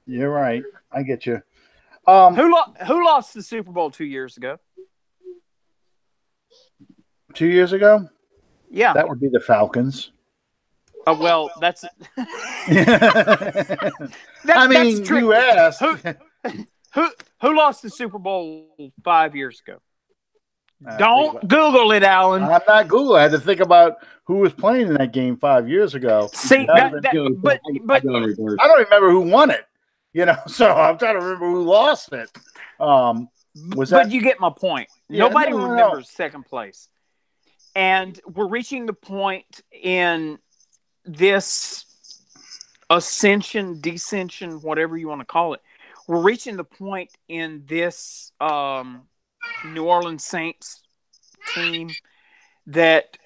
you're right. I get you. Um, Who lost the Super Bowl 2 years ago? 2 years ago, Yeah. that would be the Falcons. Well, that's I that's mean, tricky. you asked. Who who who lost the Super Bowl 5 years ago? Don't Google it, Alan. I'm not Google. I had to think about who was playing in that game 5 years ago. See That that been, that but I go in reverse. I don't remember who won it. So I'm trying to remember who lost it. Was that? But you get my point. Yeah, Nobody no. remembers second place. And we're reaching the point in this ascension, descension, whatever you want to call it. We're reaching the point in this New Orleans Saints team that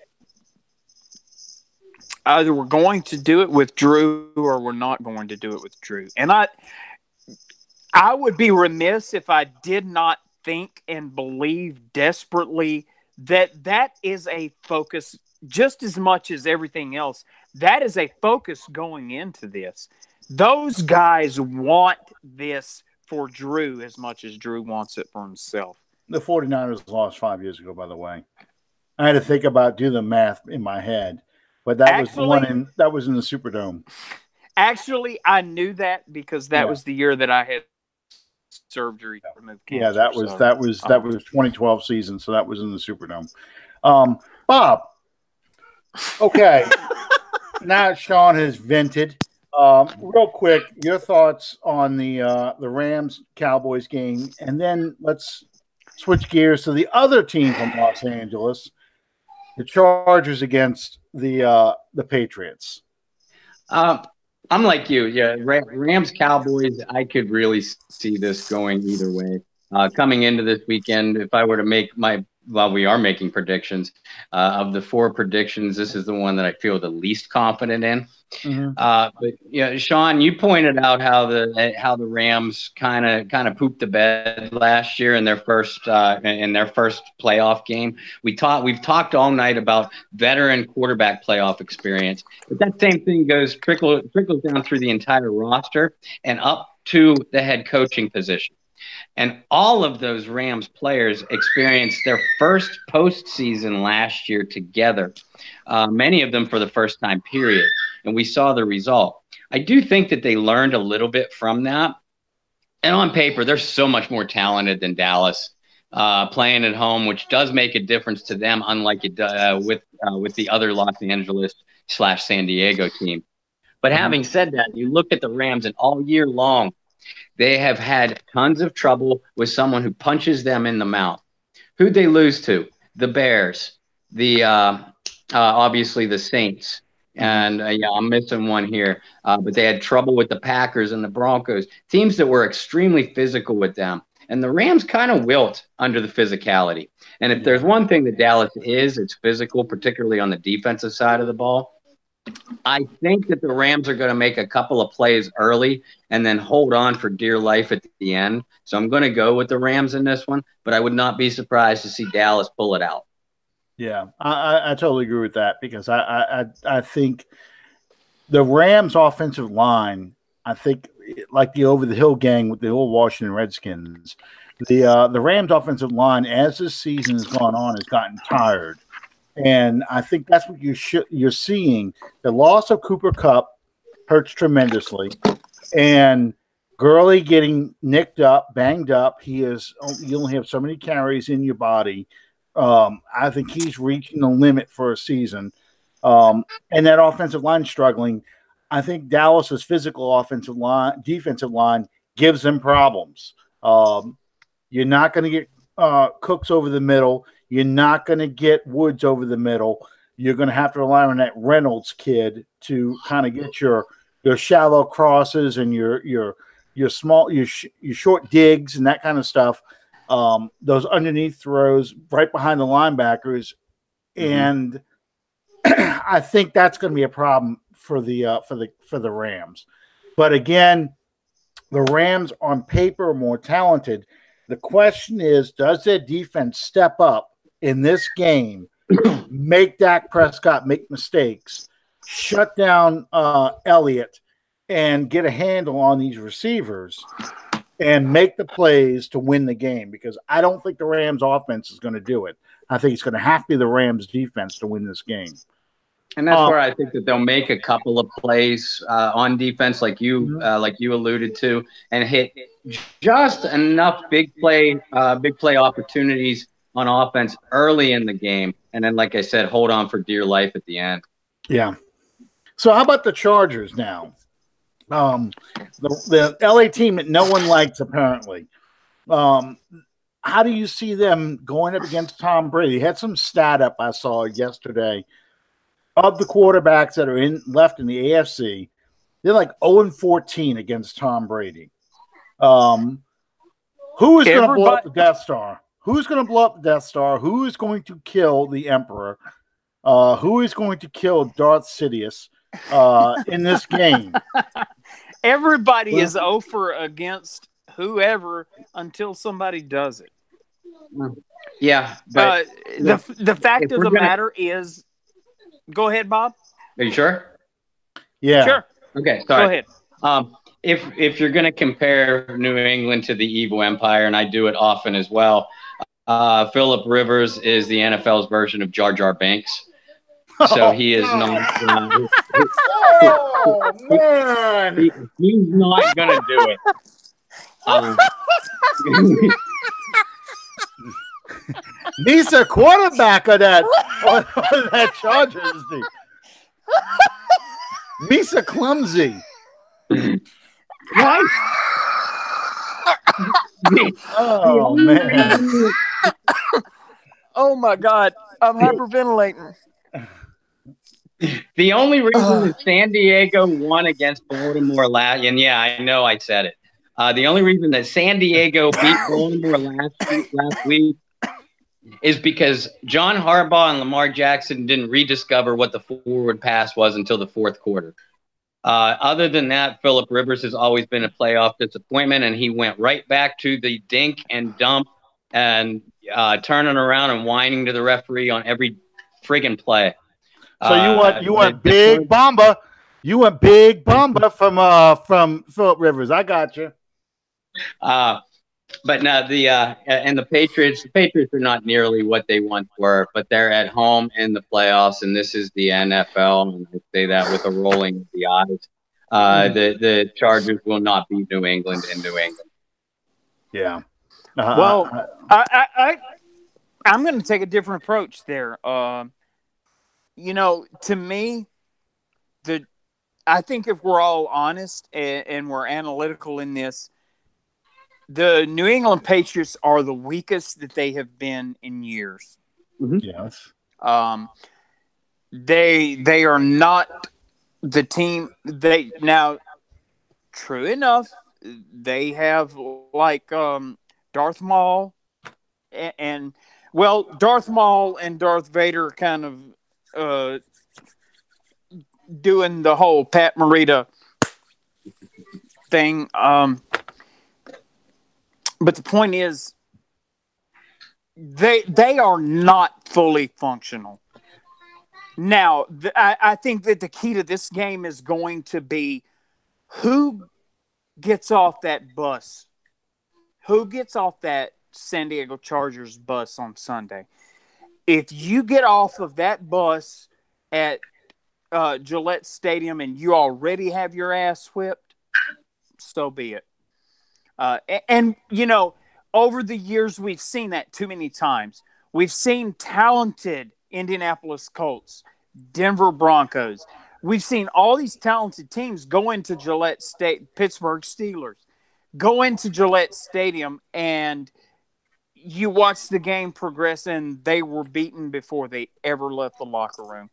either we're going to do it with Drew or we're not going to do it with Drew. And I would be remiss if I did not think and believe desperately that is a focus just as much as everything else. That is a focus going into this. Those guys want this for Drew as much as Drew wants it for himself. The 49ers lost 5 years ago, by the way. I had to do the math in my head, but that was in the Superdome. Actually, I knew that because that was the year that I had surgery to remove cancer. Yeah, that was 2012 season, so that was in the Superdome. Bob. Okay. Now Sean has vented. Real quick, your thoughts on the Rams Cowboys game, and then let's switch gears to the other team from Los Angeles, the Chargers against the Patriots. I'm like you. Yeah, Rams Cowboys. I could really see this going either way. Coming into this weekend, if I were to make we are making predictions. Of the four predictions, this is the one that I feel the least confident in. Mm-hmm. But yeah, Sean, you pointed out how the Rams kind of pooped the bed last year in their first playoff game. We've talked all night about veteran quarterback playoff experience, but that same thing trickles down through the entire roster and up to the head coaching position. And all of those Rams players experienced their first postseason last year together, many of them for the first time, period. And we saw the result. I do think that they learned a little bit from that. And on paper, they're so much more talented than Dallas playing at home, which does make a difference to them, unlike it with the other Los Angeles / San Diego team. But having said that, you look at the Rams, and all year long, they have had tons of trouble with someone who punches them in the mouth. Who'd they lose to? The Bears, the obviously the Saints, and yeah, I'm missing one here. But they had trouble with the Packers and the Broncos, teams that were extremely physical with them. And the Rams kind of wilt under the physicality. And if there's one thing that Dallas is, it's physical, particularly on the defensive side of the ball. I think that the Rams are going to make a couple of plays early and then hold on for dear life at the end. So I'm going to go with the Rams in this one, but I would not be surprised to see Dallas pull it out. Yeah, I totally agree with that because I think the Rams' offensive line, I think like the over the hill gang with the old Washington Redskins, the Rams' offensive line as this season has gone on has gotten tired. And I think that's what you're seeing. The loss of Cooper Kupp hurts tremendously, and Gurley getting nicked up, banged up. You only have so many carries in your body. I think he's reaching the limit for a season, and that offensive line struggling. I think Dallas's physical defensive line gives them problems. You're not going to get Cooks over the middle. You're not going to get Woods over the middle. You're going to have to rely on that Reynolds kid to kind of get your shallow crosses and your short digs and that kind of stuff. Those underneath throws right behind the linebackers, and I think that's going to be a problem for the Rams. But again, the Rams on paper are more talented. The question is, does their defense step up in this game, make Dak Prescott make mistakes, shut down Elliott, and get a handle on these receivers and make the plays to win the game? Because I don't think the Rams offense is going to do it. I think it's going to have to be the Rams defense to win this game. And that's where I think that they'll make a couple of plays on defense, like you alluded to, and hit just enough big play opportunities on offense early in the game, and then, like I said, hold on for dear life at the end. Yeah. So how about the Chargers now? The LA team that no one likes apparently. How do you see them going up against Tom Brady? Had some stat up I saw yesterday of the quarterbacks that are left in the AFC. They're like 0-14 against Tom Brady. Who is going to blow up the Death Star? Who's going to blow up the Death Star? Who is going to kill the Emperor? Who is going to kill Darth Sidious in this game? Everybody is over against whoever until somebody does it. Yeah, but the fact of the matter is, go ahead, Bob. Are you sure? Yeah. Sure. Okay. Sorry. Go ahead. If you're going to compare New England to the evil empire, and I do it often as well, Philip Rivers is the NFL's version of Jar Jar Binks. So he is not. Oh man, he's not going to do it. He's the quarterback of that Chargers team. Misa clumsy. What? Oh man. Oh my God. I'm hyperventilating. The only reason that San Diego won against Baltimore last, and yeah, I know I said it. The only reason that San Diego beat Baltimore last week is because John Harbaugh and Lamar Jackson didn't rediscover what the forward pass was until the fourth quarter. Other than that, Philip Rivers has always been a playoff disappointment, and he went right back to the dink and dump and turning around and whining to the referee on every friggin' play. So you want Big Bamba. You want Big Bamba from Philip Rivers. I got you. But no, the Patriots are not nearly what they once were, but they're at home in the playoffs, and this is the NFL, and I say that with a rolling of the eyes. The Chargers will not beat New England in New England. Yeah. Well, I'm going to take a different approach there. To me, I think if we're all honest and we're analytical in this, the New England Patriots are the weakest that they have been in years. Yes. They are not the team. True enough, they have like Darth Maul and Darth Maul and Darth Vader kind of doing the whole Pat Morita thing. But the point is, they are not fully functional. Now, I think that the key to this game is going to be who gets off that bus, who gets off that San Diego Chargers bus on Sunday. If you get off of that bus at Gillette Stadium and you already have your ass whipped, so be it. And over the years, we've seen that too many times. We've seen talented Indianapolis Colts, Denver Broncos. We've seen all these talented teams go into Gillette State, Pittsburgh Steelers, go into Gillette Stadium, and you watch the game progress, and they were beaten before they ever left the locker room.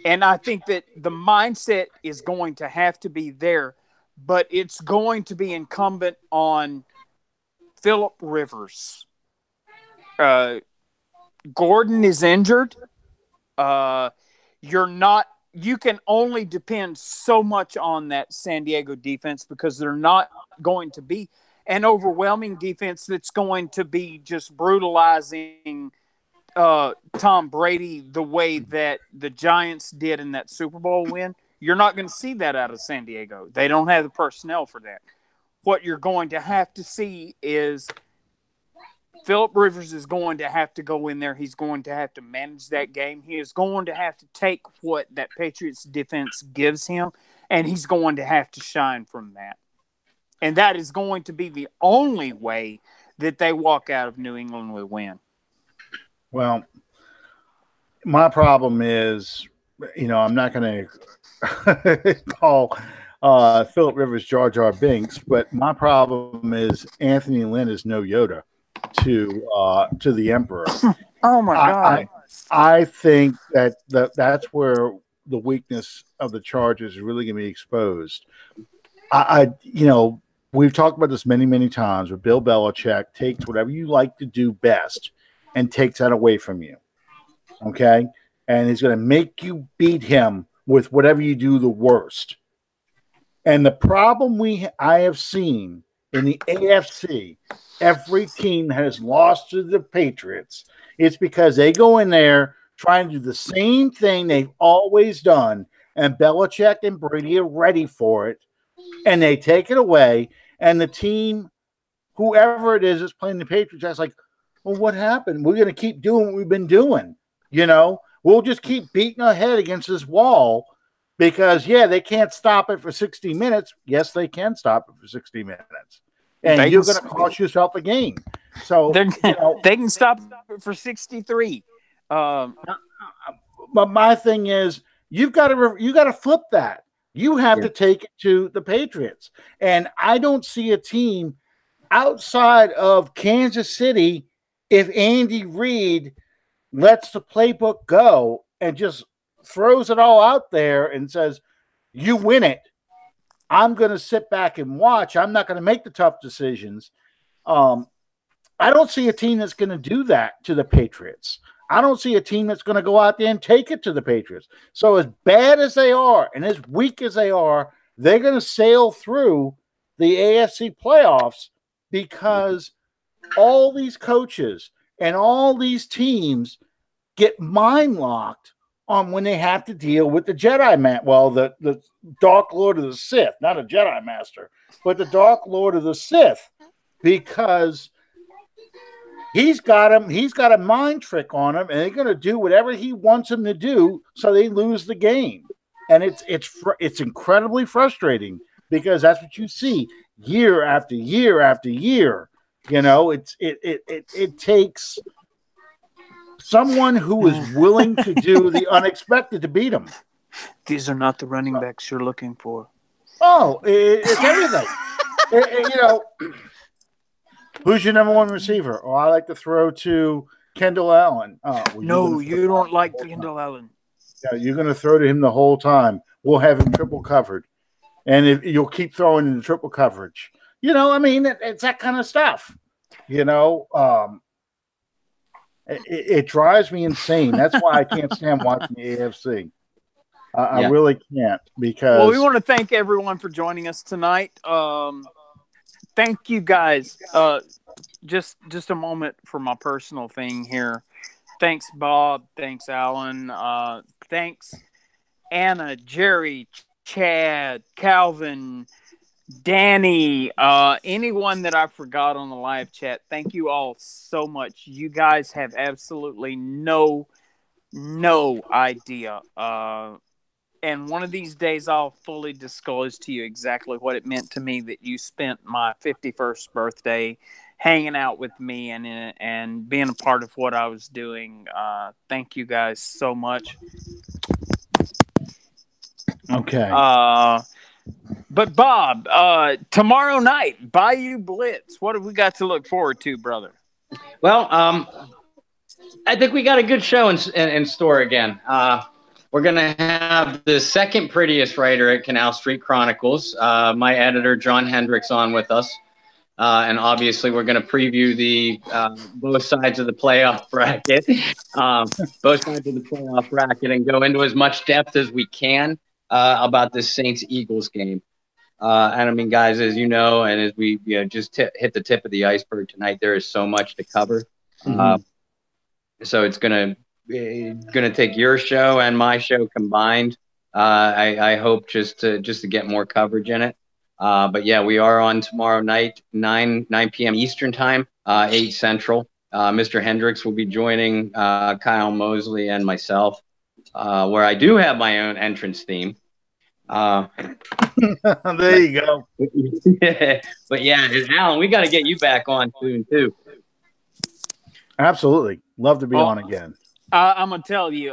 And I think that the mindset is going to have to be there, but it's going to be incumbent on Phillip Rivers. Gordon is injured. You can only depend so much on that San Diego defense because they're not going to be an overwhelming defense that's going to be just brutalizing Tom Brady the way that the Giants did in that Super Bowl win. You're not going to see that out of San Diego. They don't have the personnel for that. What you're going to have to see is Phillip Rivers is going to have to go in there. He's going to have to manage that game. He is going to have to take what that Patriots defense gives him, and he's going to have to shine from that. And that is going to be the only way that they walk out of New England with a win. Well, my problem is, I'm not going to call Phillip Rivers Jar Jar Binks, but my problem is Anthony Lynn is no Yoda to the Emperor. Oh my God! I think that's where the weakness of the Chargers is really going to be exposed. We've talked about this many, many times. Where Bill Belichick takes whatever you like to do best and takes that away from you. Okay, and he's going to make you beat him with whatever you do the worst. And the problem I have seen in the AFC, every team that has lost to the Patriots, it's because they go in there trying to do the same thing they've always done, and Belichick and Brady are ready for it, and they take it away, and the team, whoever it is that's playing the Patriots, that's like, well, what happened? We're going to keep doing what we've been doing. We'll just keep beating our head against this wall because, they can't stop it for 60 minutes. Yes, they can stop it for 60 minutes. And you're going to cost yourself a game. So they can stop it for 63. But my thing is, you got to flip that. You have to take it to the Patriots. And I don't see a team outside of Kansas City if Andy Reid lets the playbook go and just throws it all out there and says, you win it. I'm going to sit back and watch. I'm not going to make the tough decisions. I don't see a team that's going to do that to the Patriots. I don't see a team that's going to go out there and take it to the Patriots. So as bad as they are and as weak as they are, they're going to sail through the AFC playoffs because all these coaches and all these teams get mind locked on when they have to deal with the Jedi man. Well, the Dark Lord of the Sith, not a Jedi Master, but the Dark Lord of the Sith, because He's got him. He's got a mind trick on him, and they're going to do whatever he wants them to do, so they lose the game. And it's incredibly frustrating because that's what you see year after year after year. You know, it takes someone who is willing to do the unexpected to beat him. These are not the running backs you're looking for. Oh, it's everything. You know, who's your number one receiver? Oh, I like to throw to Kendall Allen. Oh, well, No, you don't like Kendall Allen. Yeah, you're going to throw to him the whole time. We'll have him triple covered, and if you'll keep throwing in the triple coverage. You know, I mean, it's that kind of stuff. You know, it drives me insane. That's why I can't stand watching the AFC. I really can't because. Well, we want to thank everyone for joining us tonight. Thank you guys. Just a moment for my personal thing here. Thanks, Bob. Thanks, Alan. Thanks, Anna, Jerry, Chad, Calvin, Danny, anyone that I forgot on the live chat. Thank you all so much. You guys have absolutely no idea. And one of these days, I'll fully disclose to you exactly what it meant to me that you spent my 51st birthday hanging out with me and being a part of what I was doing. Thank you guys so much. Okay. But Bob, tomorrow night, Bayou Blitz. What have we got to look forward to, brother? Well, I think we got a good show in store again. We're going to have the second prettiest writer at Canal Street Chronicles, my editor, John Hendricks, on with us. And obviously, we're going to preview the both sides of the playoff bracket, and go into as much depth as we can about this Saints-Eagles game. And I mean, guys, as you know, and as we just hit the tip of the iceberg tonight, there is so much to cover. So it's going to take your show and my show combined. I hope just to get more coverage in it. But yeah, we are on tomorrow night, 9 p.m. Eastern time, 8 Central. Mr. Hendricks will be joining Kyle Mosley and myself, where I do have my own entrance theme. There you go. But yeah, Alan, we got to get you back on soon too. Absolutely, love to be on again. I'm gonna tell you,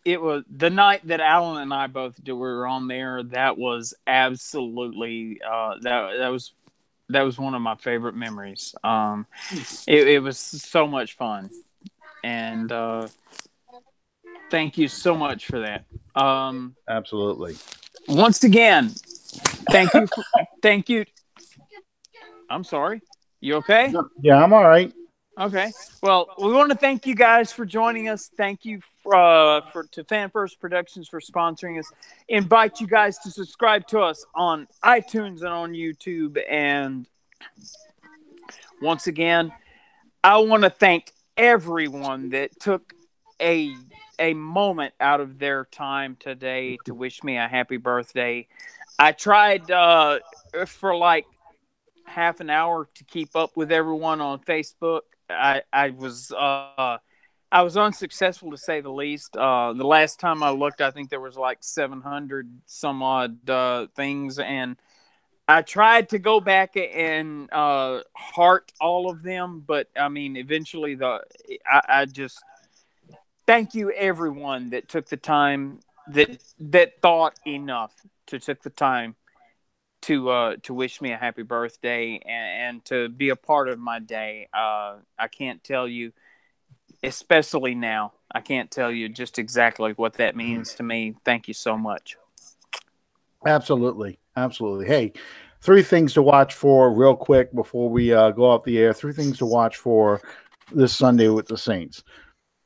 it was the night that Alan and I both were on there. That was absolutely that was one of my favorite memories. It was so much fun, and thank you so much for that. Absolutely. Once again, thank you. Thank you. I'm sorry. You okay? Yeah, I'm all right. Okay. Well, we want to thank you guys for joining us. Thank you to Fan First Productions for sponsoring us. Invite you guys to subscribe to us on iTunes and on YouTube. And once again, I want to thank everyone that took a moment out of their time today to wish me a happy birthday. I tried for like half an hour to keep up with everyone on Facebook. I was unsuccessful, to say the least. The last time I looked, I think there was like 700 some odd things, and I tried to go back and heart all of them, but I mean, eventually I just thank you everyone that took the time that thought enough to took the time to wish me a happy birthday and to be a part of my day. I can't tell you, especially now, I can't tell you just exactly what that means to me. Thank you so much. Absolutely. Absolutely. Hey, 3 things to watch for real quick before we go off the air. 3 things to watch for this Sunday with the Saints.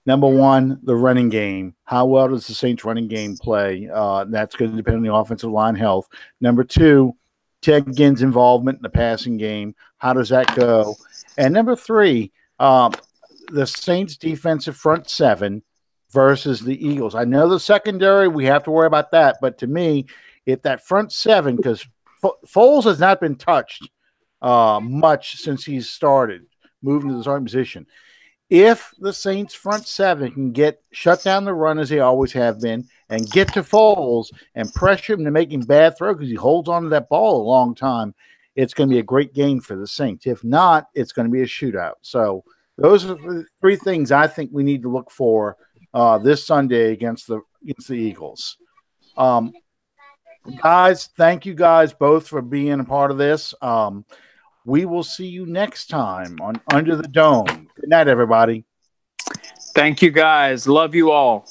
Number 1, the running game. How well does the Saints running game play? That's going to depend on the offensive line health. Number 2, Ted Ginn's involvement in the passing game. How does that go? And number 3, the Saints defensive front 7 versus the Eagles. I know the secondary, we have to worry about that. But to me, if that front 7, because Foles has not been touched much since he's started. move into the starting position. If the Saints front seven can shut down the run as they always have been and get to Foles and pressure him to making bad throw because he holds on to that ball a long time, it's going to be a great game for the Saints. If not, it's going to be a shootout. So those are the three things I think we need to look for this Sunday against the Eagles. Guys, thank you guys both for being a part of this. We will see you next time on Under the Dome. Good night, everybody. Thank you, guys. Love you all.